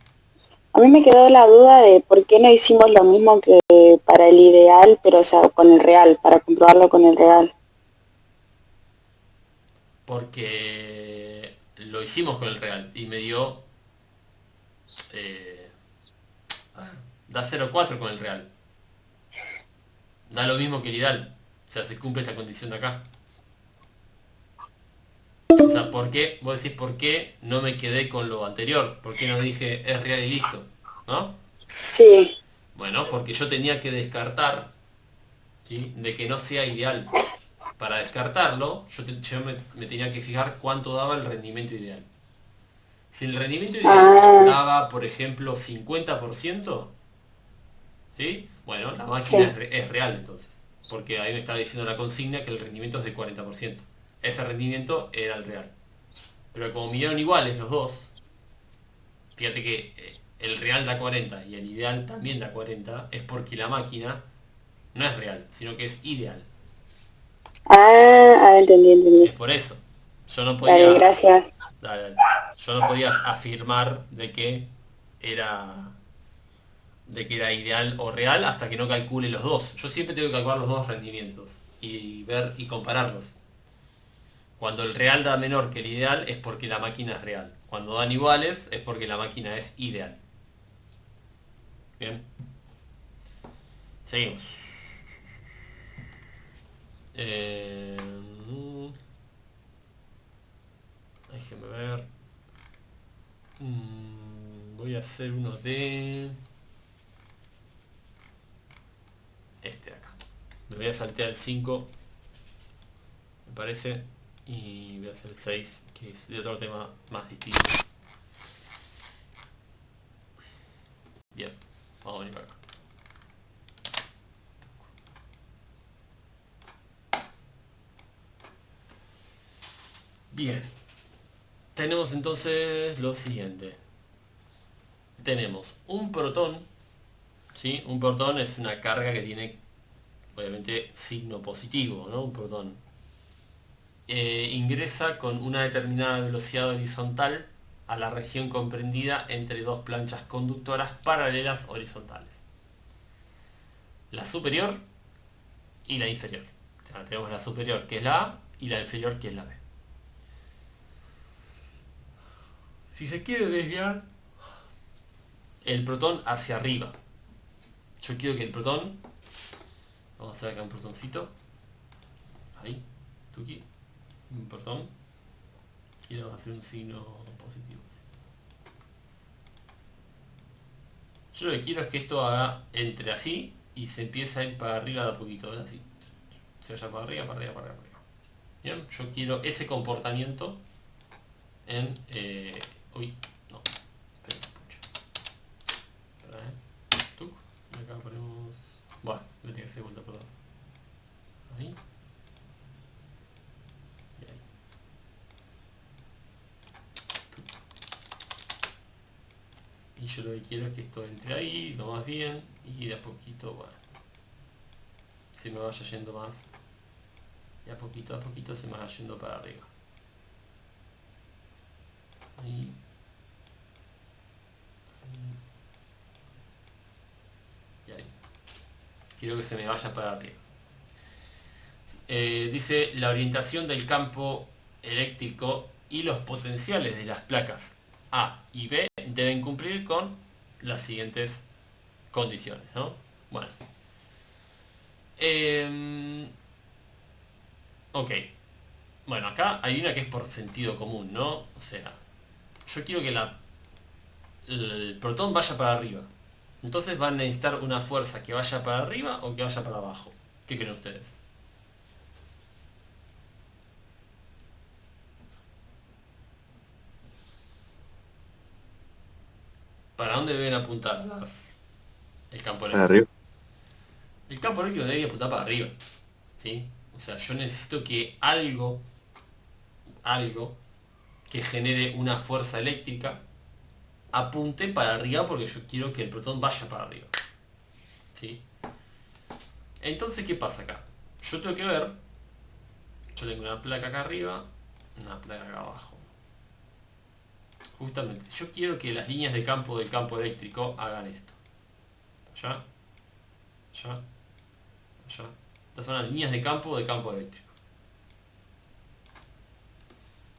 a mí me quedó la duda de por qué no hicimos lo mismo que para el ideal, pero o sea, con el real, para comprobarlo con el real. porque lo hicimos con el real y me dio... eh, da 0,4 con el real. Da lo mismo que el ideal. O sea, se cumple esta condición de acá. O sea, ¿por qué? Vos decís, ¿por qué no me quedé con lo anterior? ¿Por qué no dije es real y listo? ¿No? Sí. Bueno, porque yo tenía que descartar, ¿sí?, de que no sea ideal. Para descartarlo, yo me tenía que fijar cuánto daba el rendimiento ideal. Si el rendimiento ideal Ah, daba, por ejemplo, 50%, ¿sí? Bueno, la máquina sí. es real entonces. Porque ahí me estaba diciendo la consigna que el rendimiento es de 40%. Ese rendimiento era el real. Pero como midieron iguales los dos, fíjate que el real da 40 y el ideal también da 40, es porque la máquina no es real, sino que es ideal. Entendí, entendí. Es por eso. Yo no Dale, podía, gracias. dale, dale. Yo no podía afirmar era de que era ideal o real hasta que no calcule los dos. Yo siempre tengo que calcular los dos rendimientos y ver y compararlos. Cuando el real da menor que el ideal es porque la máquina es real. Cuando dan iguales es porque la máquina es ideal. Bien, seguimos. Eh, Déjeme ver. Voy a hacer uno de este de acá. Me voy a saltear el 5, me parece, y voy a hacer el 6, que es de otro tema más distinto. Bien, vamos a venir para acá. Bien, tenemos entonces lo siguiente. Tenemos un protón, ¿sí? Un protón es una carga que tiene, obviamente, signo positivo, ¿no? Un protón. Ingresa con una determinada velocidad horizontal a la región comprendida entre dos planchas conductoras paralelas horizontales. La superior y la inferior. O sea, tenemos la superior, que es la A, y la inferior, que es la B. Si se quiere desviar el protón hacia arriba, yo quiero que el protón, vamos a hacer acá un protoncito, ahí, tuki, un protón, quiero hacer un signo positivo. Yo lo que quiero es que esto haga entre así y se empieza a ir para arriba de a poquito, ¿ves? Así. Se vaya para arriba, para arriba, para arriba, para arriba. Bien, yo quiero ese comportamiento en... uy, no, espera, pucha. Espera, Tuc, y acá ponemos... Bueno, me tiene que hacer vuelta, perdón. Ahí. Y ahí. Y yo lo que quiero es que esto entre ahí, lo más bien, y de a poquito, bueno, se me vaya yendo más. Y a poquito se me va yendo para arriba. Ahí. Y ahí. Quiero que se me vaya para arriba. Dice la orientación del campo eléctrico y los potenciales de las placas A y B deben cumplir con las siguientes condiciones, ¿no? Bueno. Ok. Bueno, acá hay una que es por sentido común, ¿no? O sea, yo quiero que el protón vaya para arriba. Entonces van a necesitar una fuerza que vaya para arriba o que vaya para abajo. ¿Qué creen ustedes? ¿Para dónde deben apuntar el campo Para eléctrico? arriba. El campo eléctrico debe apuntar para arriba, ¿sí? O sea, yo necesito que algo que genere una fuerza eléctrica apunte para arriba porque yo quiero que el protón vaya para arriba, ¿sí? Entonces, ¿qué pasa acá? Yo tengo que ver, yo tengo una placa acá arriba, una placa acá abajo. Justamente, yo quiero que las líneas de campo del campo eléctrico hagan esto. Allá, allá, allá. Estas son las líneas de campo del campo eléctrico.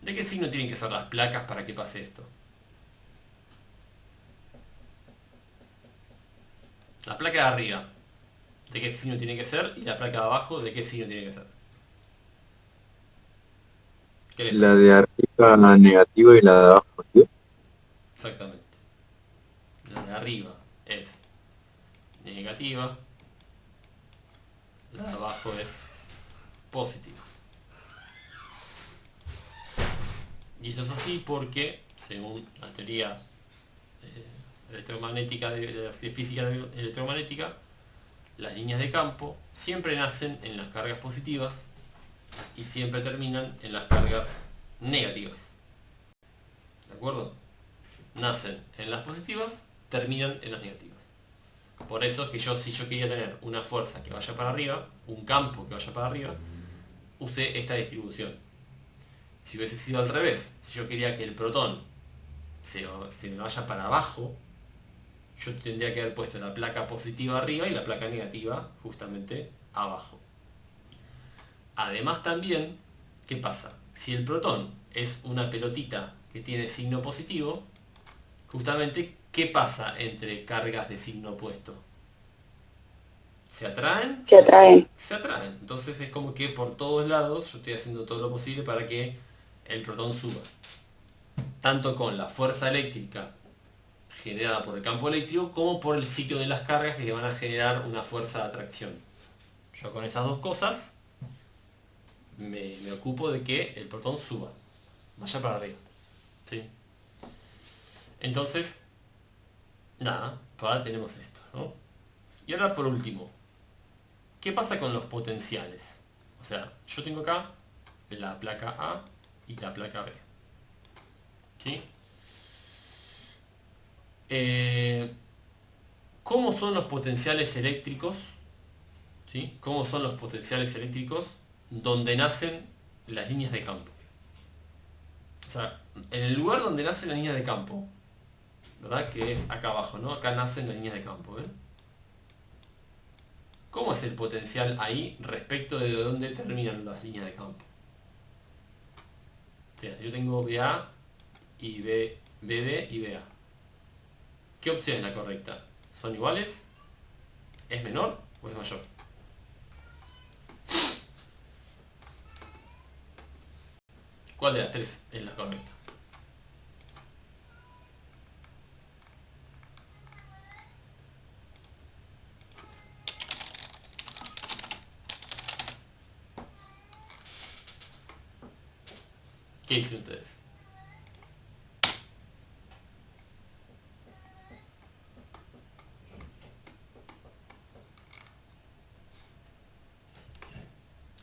¿De qué signo tienen que ser las placas para que pase esto? La placa de arriba, ¿de qué signo tiene que ser? Y la placa de abajo, ¿de qué signo tiene que ser? ¿Qué les La parece? de arriba negativo y la de abajo positivo. Exactamente. La de arriba es negativa, la de abajo es positiva. Y esto es así porque, según la teoría electromagnética de la física electromagnética, las líneas de campo siempre nacen en las cargas positivas y siempre terminan en las cargas negativas. ¿De acuerdo? Nacen en las positivas, terminan en las negativas. Por eso es que si yo quería tener una fuerza que vaya para arriba, un campo que vaya para arriba, usé esta distribución. Si hubiese sido al revés, si yo quería que el protón se me vaya para abajo, yo tendría que haber puesto la placa positiva arriba y la placa negativa justamente abajo. Además también, ¿qué pasa? Si el protón es una pelotita que tiene signo positivo, justamente, ¿qué pasa entre cargas de signo opuesto? ¿Se atraen? Se atraen. Se atraen. Entonces es como que por todos lados yo estoy haciendo todo lo posible para que el protón suba. Tanto con la fuerza eléctrica generada por el campo eléctrico como por el ciclo de las cargas que van a generar una fuerza de atracción. Yo con esas dos cosas me ocupo de que el protón suba, vaya para arriba. ¿Sí? Entonces, nada, ahora tenemos esto, ¿no? Y ahora por último, ¿qué pasa con los potenciales? O sea, yo tengo acá la placa A y la placa B. ¿Sí? ¿Cómo son los potenciales eléctricos? ¿Sí? ¿Cómo son los potenciales eléctricos donde nacen las líneas de campo? O sea, en el lugar donde nacen las líneas de campo, ¿verdad? Que es acá abajo, ¿no? Acá nacen las líneas de campo, ¿ven? ¿Cómo es el potencial ahí respecto de dónde terminan las líneas de campo? O sea, yo tengo BA y BB y BA. ¿Qué opción es la correcta? ¿Son iguales? ¿Es menor o es mayor? ¿Cuál de las tres es la correcta? ¿Qué dicen ustedes?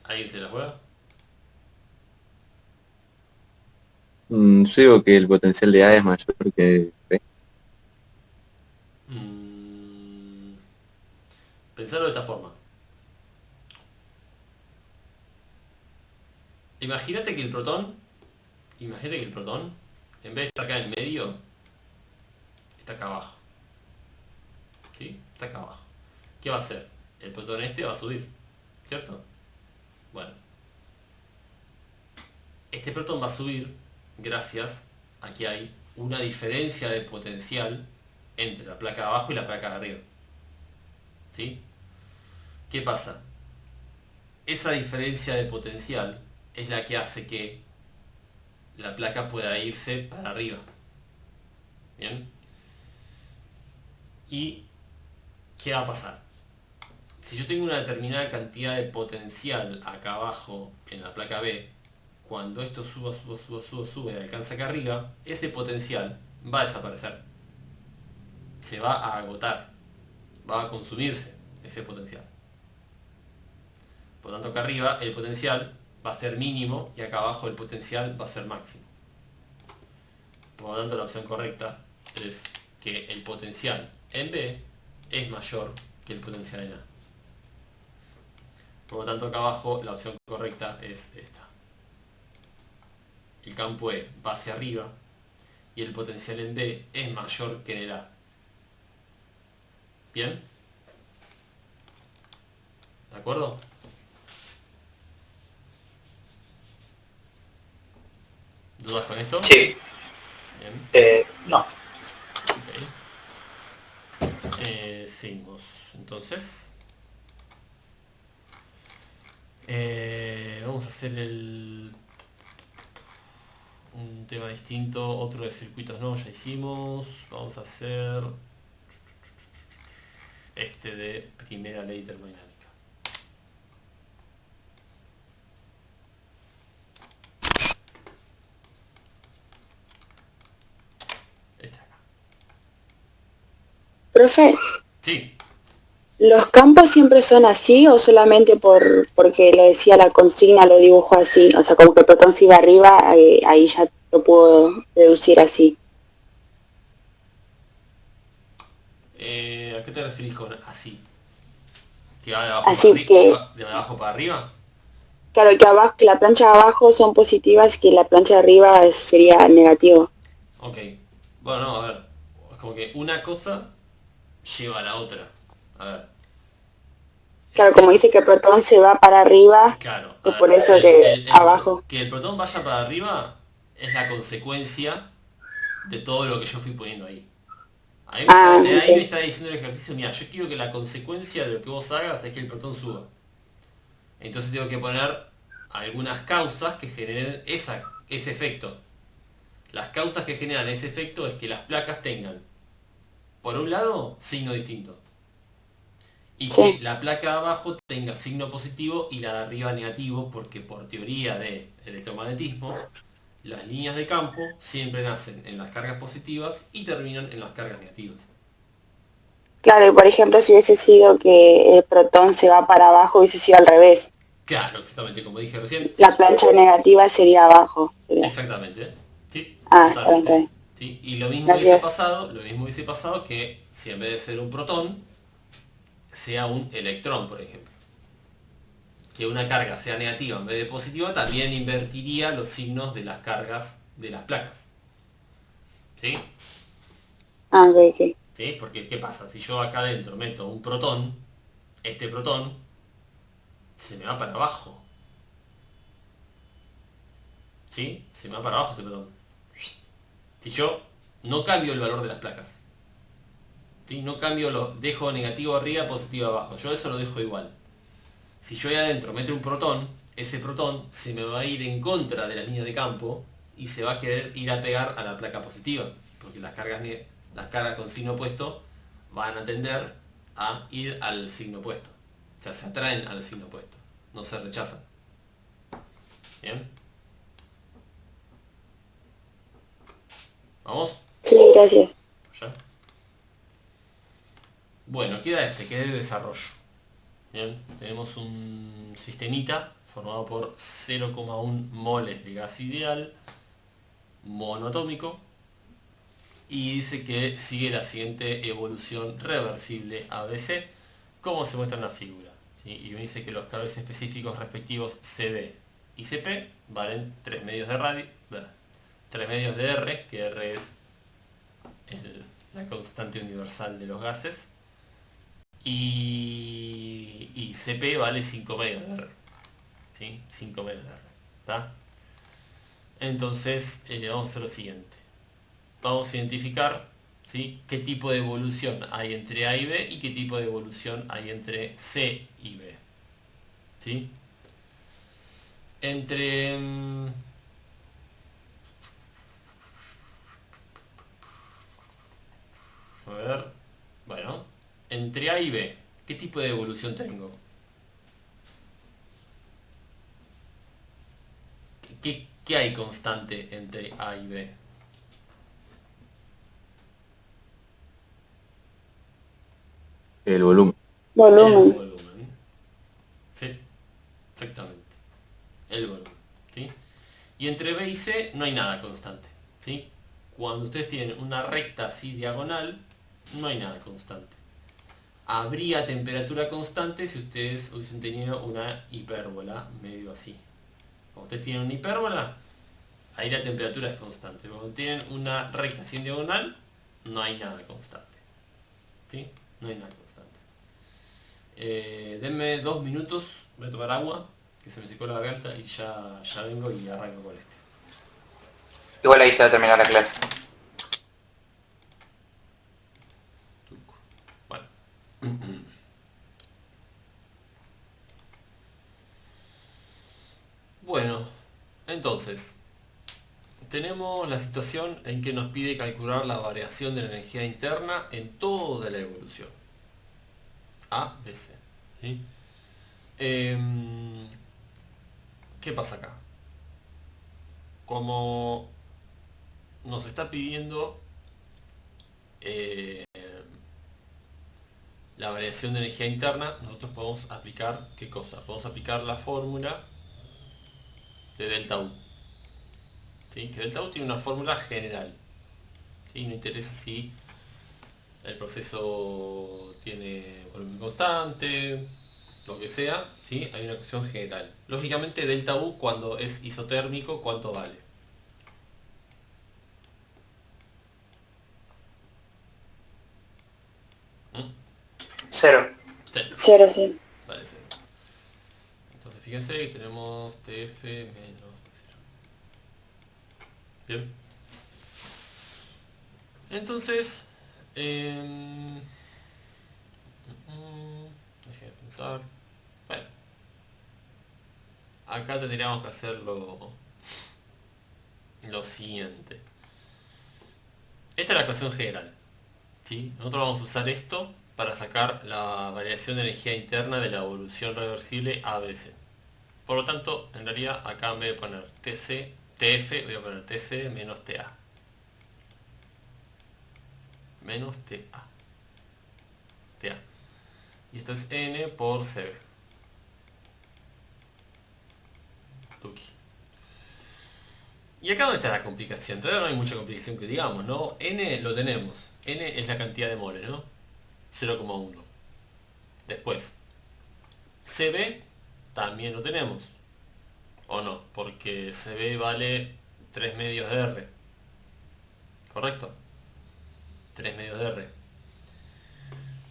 ¿Alguien se la juega? Yo digo que el potencial de A es mayor que B. Pensarlo de esta forma. Imagínate que el protón, en vez de estar acá en el medio, está acá abajo. ¿Sí? Está acá abajo. ¿Qué va a hacer? El protón este va a subir, ¿cierto? Bueno. este protón va a subir gracias a que hay una diferencia de potencial entre la placa de abajo y la placa de arriba. ¿Sí? ¿Qué pasa? Esa diferencia de potencial es la que hace que la placa pueda irse para arriba. ¿Bien? ¿Y qué va a pasar? Si yo tengo una determinada cantidad de potencial acá abajo en la placa B, cuando esto sube y alcanza acá arriba, ese potencial va a desaparecer. Se va a agotar. Va a consumirse ese potencial. Por lo tanto, acá arriba el potencial va a ser mínimo y acá abajo el potencial va a ser máximo. Por lo tanto, la opción correcta es que el potencial en B es mayor que el potencial en A. Por lo tanto, acá abajo la opción correcta es esta. El campo E va hacia arriba y el potencial en B es mayor que en el A. ¿Bien? ¿De acuerdo? ¿Dudas con esto? Sí. Bien. No. Ok. Seguimos. Entonces. Vamos a hacer un tema distinto. Otro de circuitos no, ya hicimos. Vamos a hacer este de primera ley termodinámica. Este acá. Profe, Sí. ¿los campos siempre son así o solamente porque le decía la consigna lo dibujo así? O sea, como que el protón se iba arriba, ahí ya lo puedo deducir así. ¿A qué te referís con así? ¿Que va de abajo Así para que, arriba? ¿De abajo para arriba? claro, que abajo, que la plancha de abajo son positivas y que la plancha de arriba sería negativo. Ok. Bueno, no, a ver. Es como que una cosa lleva a la otra. A ver. Claro, como dice que el protón se va para arriba, Claro. es por eso que abajo. Que el protón vaya para arriba es la consecuencia de todo lo que yo fui poniendo ahí. Ahí Ok. me está diciendo el ejercicio, mira, yo quiero que la consecuencia de lo que vos hagas es que el protón suba. Entonces tengo que poner algunas causas que generen ese efecto. Las causas que generan ese efecto es que las placas tengan, por un lado, signo distinto. Y Sí. que la placa de abajo tenga signo positivo y la de arriba negativo, porque por teoría de electromagnetismo, las líneas de campo siempre nacen en las cargas positivas y terminan en las cargas negativas. Claro, y por ejemplo, si hubiese sido que el protón se va para abajo, hubiese sido al revés. Claro, exactamente, como dije recién. La plancha negativa sería abajo. Sería. Exactamente. Sí, Ah, está totalmente. bien. ¿Sí? Y lo mismo Gracias. hubiese pasado que si en vez de ser un protón, sea un electrón, por ejemplo. Que una carga sea negativa en vez de positiva también invertiría los signos de las cargas de las placas. ¿Sí? Ah, ok. ¿Sí? Porque ¿qué pasa? Si yo acá adentro meto un protón, este protón se me va para abajo. ¿Sí? Se me va para abajo este protón. Si yo no cambio el valor de las placas. ¿Sí? No cambio, dejo negativo arriba, positivo abajo. Yo eso lo dejo igual. Si yo ahí adentro meto un protón, ese protón se me va a ir en contra de la línea de campo y se va a querer ir a pegar a la placa positiva. Porque las cargas con signo opuesto van a tender a ir al signo opuesto. O sea, se atraen al signo opuesto. No se rechazan. ¿Bien? ¿Vamos? Sí, gracias. ¿Ya? Bueno, queda que es de desarrollo. Bien, tenemos un sistemita formado por 0,1 moles de gas ideal, monoatómico, y dice que sigue la siguiente evolución reversible ABC, como se muestra en la figura. ¿Sí? Y me dice que los cabezas específicos respectivos CB y CP valen 3 medios de radio, 3 medios de R, que R es la constante universal de los gases, y CP vale 5 medios de R. ¿Sí? 5 medios de R. ¿Está? Entonces vamos a hacer lo siguiente. Vamos a identificar, ¿sí?, qué tipo de evolución hay entre A y B y qué tipo de evolución hay entre C y B. ¿Sí? Entre... a ver... Bueno, entre A y B, ¿qué tipo de evolución tengo? ¿Qué hay constante entre A y B? El volumen. El Volumen. volumen. Sí, exactamente. El volumen. ¿Sí? Y entre B y C no hay nada constante. ¿Sí? Cuando ustedes tienen una recta así diagonal, no hay nada constante. Habría temperatura constante si ustedes hubiesen tenido una hipérbola medio así. Cuando ustedes tienen una hipérbola, ahí la temperatura es constante. Cuando tienen una recta así en diagonal, no hay nada constante. ¿Sí? No hay nada constante. Denme 2 minutos, voy a tomar agua, que se me secó la garganta y ya vengo y arranco con este. Igual ahí se va a terminar la clase. Bueno. Bueno, entonces, tenemos la situación en que nos pide calcular la variación de la energía interna en toda la evolución. A, B, C. ¿Sí? ¿Qué pasa acá? Como nos está pidiendo la variación de energía interna, nosotros podemos aplicar, ¿qué cosa? Podemos aplicar la fórmula de delta U. ¿Sí? Que delta U tiene una fórmula general. ¿Sí? No interesa si el proceso tiene volumen constante, lo que sea, ¿sí? Hay una ecuación general. Lógicamente delta U cuando es isotérmico, ¿cuánto vale? Cero. Cero. Cero, sí. Vale, cero. Entonces fíjense que tenemos TF menos T0. Bien. Entonces, déjenme pensar. Bueno, acá tendríamos que hacer lo siguiente. Esta es la ecuación general. ¿Sí? Nosotros vamos a usar esto para sacar la variación de energía interna de la evolución reversible ABC. Por lo tanto, en realidad acá en vez de poner TF, voy a poner TC menos TA. Menos TA. Y esto es N por CB. Tuki. Y acá donde está la complicación. En realidad no hay mucha complicación que digamos, ¿no? N lo tenemos. N es la cantidad de moles, ¿no? 0,1. Después, CB también lo tenemos. ¿O no? Porque CB vale 3 medios de R. ¿Correcto? 3 medios de R.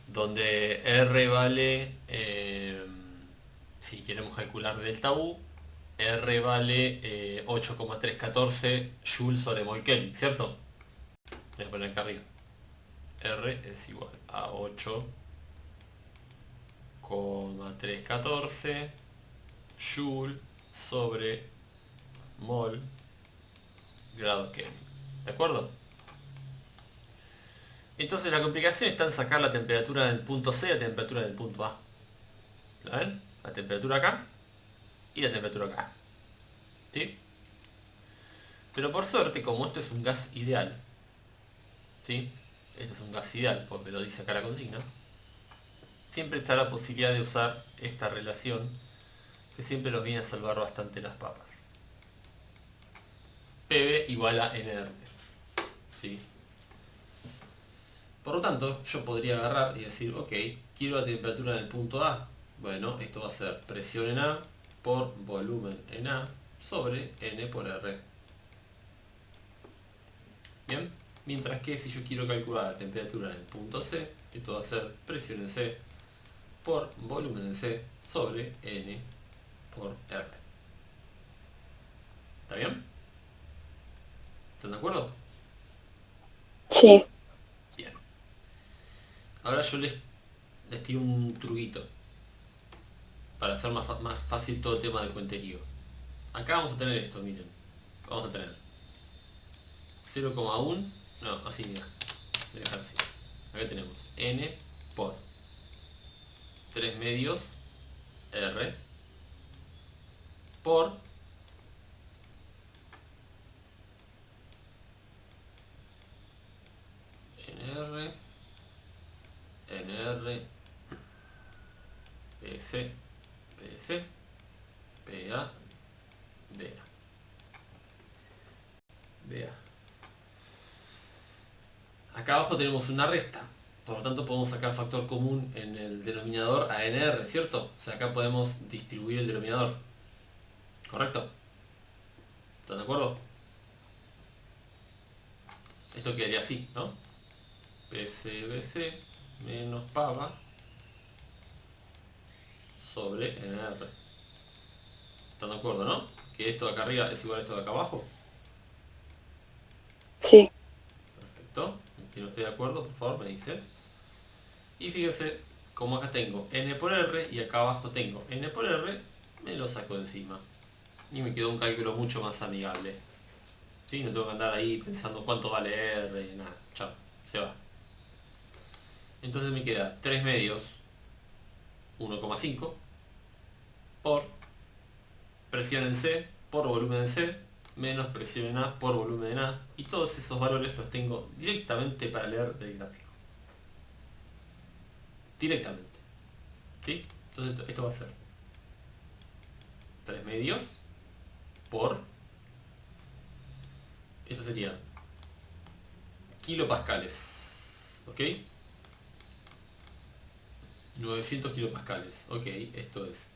Donde R vale, si queremos calcular delta U, R vale 8,314 joules sobre mol Kelvin, ¿cierto? Voy a poner acá arriba. R es igual a 8,314 joule sobre mol grado Kelvin. ¿De acuerdo? Entonces la complicación está en sacar la temperatura en el punto C y la temperatura en el punto A. ¿La ven? La temperatura acá y la temperatura acá. ¿Sí? Pero por suerte, como esto es un gas ideal, ¿sí? Esto es un gas ideal, porque lo dice acá la consigna, siempre está la posibilidad de usar esta relación que siempre nos viene a salvar bastante las papas. PV igual a NRT. ¿Sí? Por lo tanto, yo podría agarrar y decir, ok, quiero la temperatura en el punto A. Bueno, esto va a ser presión en A por volumen en A sobre N por R. Bien, mientras que si yo quiero calcular la temperatura en el punto C, esto va a ser presión en C por volumen en C sobre N por R. ¿Está bien? ¿Están de acuerdo? Sí. Bien. Ahora yo les tiro un truquito para hacer más fácil todo el tema del cuenterío. Acá vamos a tener esto, miren. Vamos a tener 0,1, no, así mira, voy a dejar así. Acá tenemos n por 3 medios r por nr, nr, ps, ps, pa, vea. Vea. Acá abajo tenemos una resta, por lo tanto podemos sacar factor común en el denominador a nr, ¿cierto? O sea, acá podemos distribuir el denominador. ¿Correcto? ¿Están de acuerdo? Esto quedaría así, ¿no? PCBC menos PAVA sobre NR. ¿Están de acuerdo, no? Que esto de acá arriba es igual a esto de acá abajo. Sí. Perfecto. Si no estoy de acuerdo, por favor me dice. Y fíjense, como acá tengo N por R y acá abajo tengo N por R, me lo saco de encima. Y me quedó un cálculo mucho más amigable. ¿Sí? No tengo que andar ahí pensando cuánto vale R y nada. Chao, se va. Entonces me queda 3 medios 1,5 por presión en C por volumen en C menos presión en A por volumen en A, y todos esos valores los tengo directamente para leer del gráfico. Directamente. ¿Sí? Entonces esto va a ser 3 medios por, esto sería kilopascales, ¿ok? 900 kilopascales, ok, esto es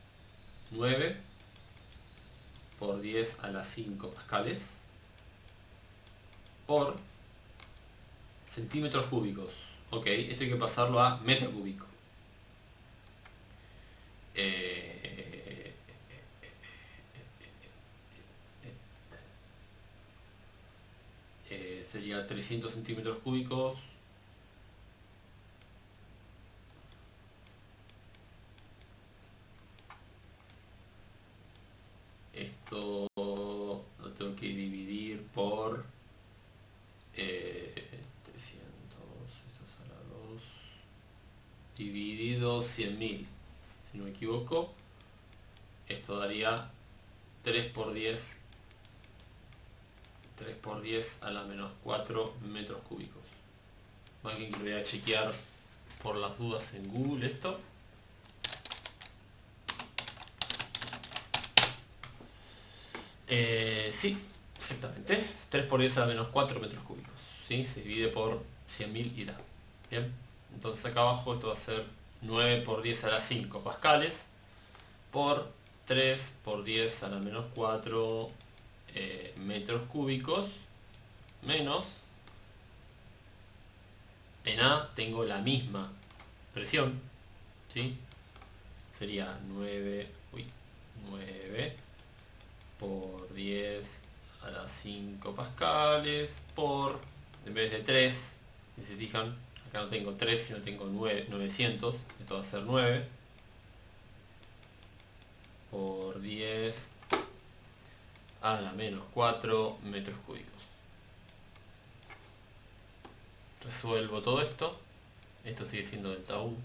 9 por 10 a la 5 pascales por centímetros cúbicos, ok, esto hay que pasarlo a metro cúbico. Sería 300 centímetros cúbicos. Esto lo tengo que dividir por 300, esto es a la 2, dividido 100.000, si no me equivoco. Esto daría 3 por 10 a la menos 4 metros cúbicos. Más bien que lo voy a chequear por las dudas en Google esto. Sí, exactamente. 3 por 10 a la menos 4 metros cúbicos. ¿Sí? Se divide por 100.000 y da. Bien. Entonces acá abajo esto va a ser 9 por 10 a la 5 pascales por 3 por 10 a la menos 4 metros cúbicos menos, en A tengo la misma presión, ¿sí? Sería 9 por 10 a la 5 pascales por, en vez de 3, si se fijan, acá no tengo 3 sino tengo 900, esto va a ser 9 por 10 a la menos 4 metros cúbicos. Resuelvo todo esto. Esto sigue siendo delta U.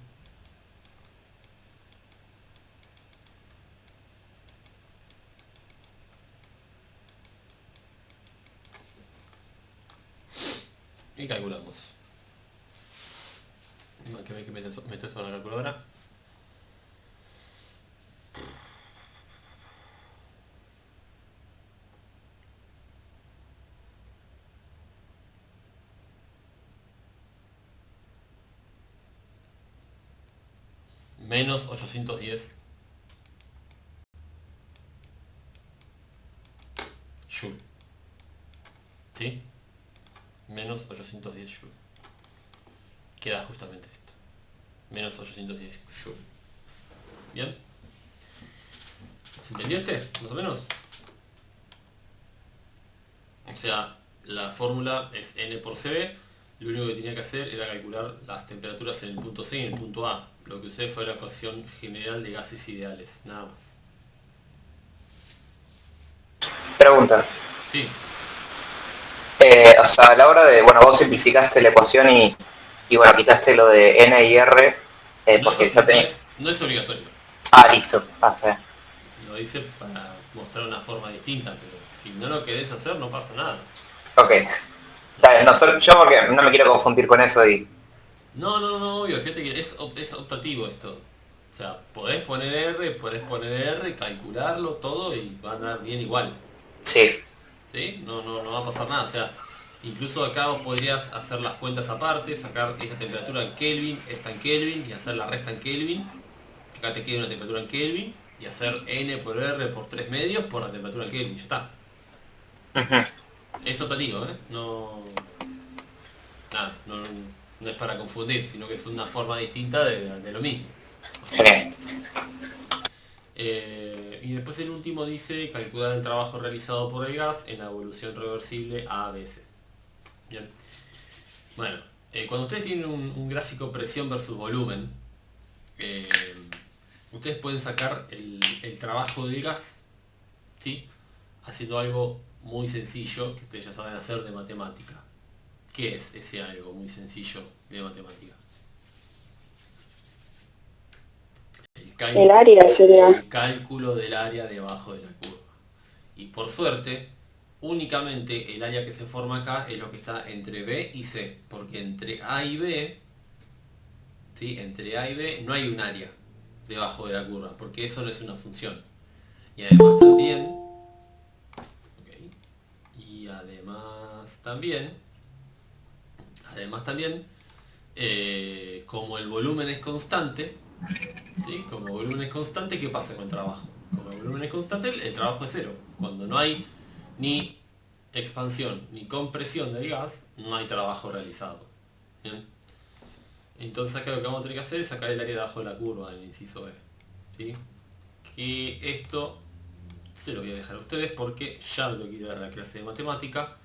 Y calculamos. Que meto esto en la calculadora. Menos 810 Joule. ¿Sí? Menos 810 Joule. Queda justamente esto. Menos 810 Joule. ¿Bien? ¿Se entendió este? Más o menos. O sea, La fórmula es n por cb. Lo único que tenía que hacer era calcular las temperaturas en el punto C y en el punto A. Lo que usé fue la ecuación general de gases ideales, nada más. Pregunta. Sí, O sea, a la hora de, bueno, vos simplificaste la ecuación y bueno, quitaste lo de N y R, porque ya tenés... no es obligatorio. Ah, listo, basta. Lo hice para mostrar una forma distinta, pero si no lo querés hacer no pasa nada. Ok. Dale, no, yo porque no me quiero confundir con eso y... No, obvio, fíjate que es optativo esto. O sea, podés poner R, calcularlo todo y va a andar bien igual. Sí. ¿Sí? No va a pasar nada. O sea, incluso acá vos podrías hacer las cuentas aparte, sacar esta temperatura en Kelvin, esta en Kelvin y hacer la resta en Kelvin. Acá te queda una temperatura en Kelvin y hacer N por R por 3 medios por la temperatura en Kelvin. Ya está. Es optativo, ¿eh? No es para confundir, sino que es una forma distinta de lo mismo. Genial. Y después el último dice calcular el trabajo realizado por el gas en la evolución reversible ABC. Bien. Bueno, cuando ustedes tienen un gráfico presión versus volumen, ustedes pueden sacar el trabajo del gas, ¿sí? Haciendo algo muy sencillo que ustedes ya saben hacer de matemática. ¿Qué es ese algo muy sencillo de matemática? El área sería. El cálculo del área debajo de la curva. Y por suerte, únicamente el área que se forma acá es lo que está entre B y C. Porque entre A y B, ¿sí? Entre A y B no hay un área debajo de la curva, porque eso no es una función. Y además también, como el volumen es constante, ¿sí? Como el volumen es constante, ¿qué pasa con el trabajo? Como el volumen es constante, el trabajo es cero. Cuando no hay ni expansión ni compresión del gas, no hay trabajo realizado. ¿Bien? Entonces acá lo que vamos a tener que hacer es sacar el área debajo de la curva en el inciso B. ¿Sí? Que esto se lo voy a dejar a ustedes porque ya lo quiero ir a la clase de matemática.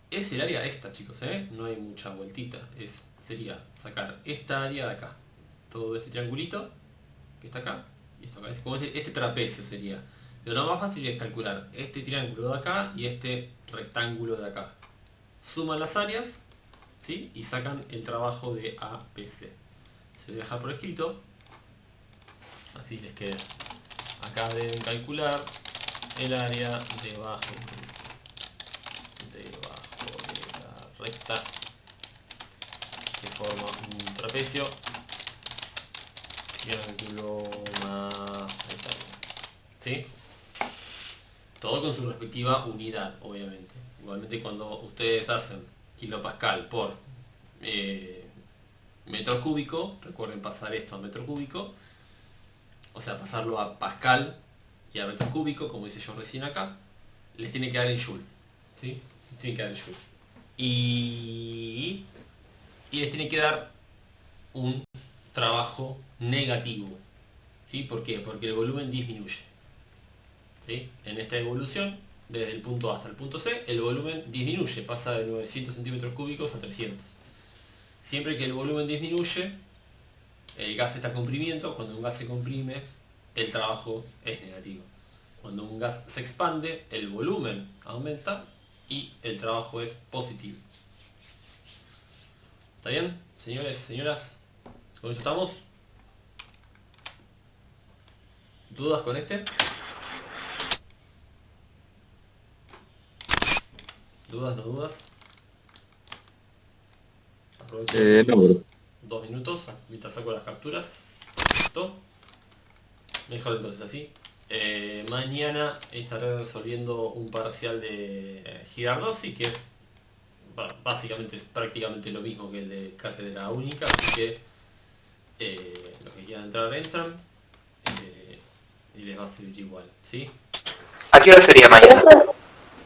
Es el área esta, chicos, ¿eh? No hay mucha vueltita. Sería sacar esta área de acá. Todo este triangulito que está acá y esto acá. Es como este trapecio sería. Pero lo más fácil es calcular este triángulo de acá y este rectángulo de acá. Suman las áreas, ¿sí? Y sacan el trabajo de ABC. Se lo deja por escrito. Así les queda. Acá deben calcular el área debajo de la recta que forma un trapecio. Triángulo más rectángulo. ¿Sí? Todo con su respectiva unidad, obviamente. Igualmente cuando ustedes hacen kilopascal por metro cúbico, recuerden pasar esto a metro cúbico, o sea, pasarlo a pascal y a metro cúbico, como hice yo recién acá, les tiene que dar en joule, ¿sí? Les tiene que dar en joule. Y les tiene que dar un trabajo negativo, ¿sí? ¿Por qué? Porque el volumen disminuye, ¿sí? En esta evolución, desde el punto A hasta el punto C, el volumen disminuye, pasa de 900 centímetros cúbicos a 300. Siempre que el volumen disminuye, el gas está comprimiendo. Cuando un gas se comprime, el trabajo es negativo. Cuando un gas se expande, el volumen aumenta y el trabajo es positivo. ¿Está bien, señores, señoras? ¿Con eso estamos? ¿Dudas con este? ¿Dudas, no dudas? Aprovecho No, 2 minutos mientras saco las capturas. ¿Listo? Mejor entonces así. Mañana estaré resolviendo un parcial de Girardossi, que es básicamente es prácticamente lo mismo que el de cátedra única, así que los que quieran entran y les va a servir igual, ¿sí? ¿A qué hora sería mañana?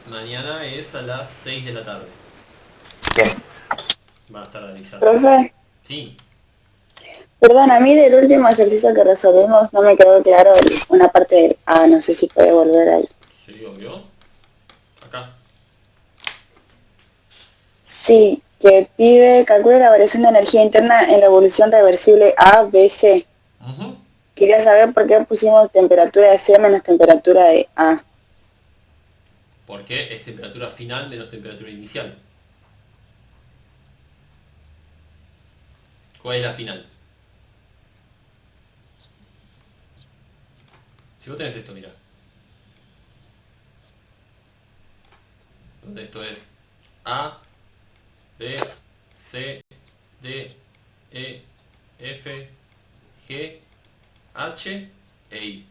Mañana es a las 6 de la tarde. Bien. Va a estar avisado. Profe, Sí. perdón, a mí del último ejercicio que resolvimos no me quedó claro una parte del... no sé si puede volver ahí. Sí, obvio. Acá. Sí, que pide, calcule la variación de energía interna en la evolución reversible A, B, C. Ujú. Quería saber por qué pusimos temperatura de C menos temperatura de A. Porque es temperatura final menos temperatura inicial. ¿Cuál es la final? Si vos tenés esto, mira. Donde esto es A, B, C, D, E, F, G, H e I.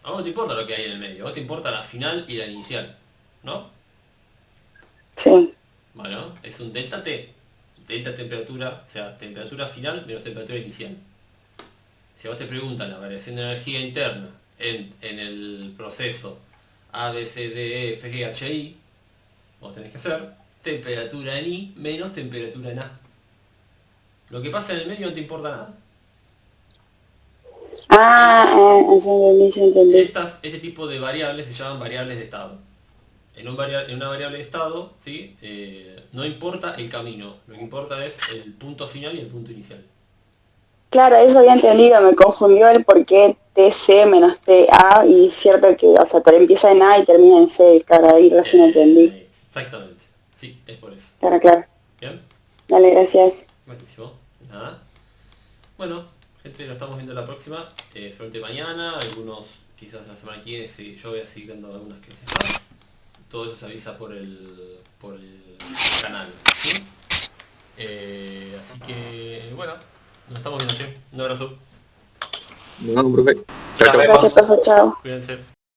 A vos no te importa lo que hay en el medio, a vos te importa la final y la inicial, ¿no? Sí. Bueno, es un delta T. Delta temperatura, o sea, temperatura final menos temperatura inicial. Si a vos te preguntan la variación de energía interna en el proceso A, B, C, D, E, F, G, H, I, vos tenés que hacer temperatura en I menos temperatura en A. Lo que pasa en el medio no te importa nada. Ya entendí. Este tipo de variables se llaman variables de estado. En una variable de estado, ¿sí? No importa el camino, lo que importa es el punto final y el punto inicial. Claro, eso había entendido, me confundió el por qué TC menos TA, y es cierto que, o sea, empieza en A y termina en C, claro, ahí recién entendí. Exactamente, sí, es por eso. Claro. ¿Bien? Dale, gracias. Buenísimo. Nada. Bueno, gente, nos estamos viendo la próxima. Solamente mañana, algunos quizás la semana que viene, sí, yo voy a seguir dando algunas clases más. Todo eso se avisa por el canal, ¿sí? Así que, bueno, nos estamos viendo, che. Un abrazo. No, profe. Nos vemos. Gracias, profe, chao. Cuídense.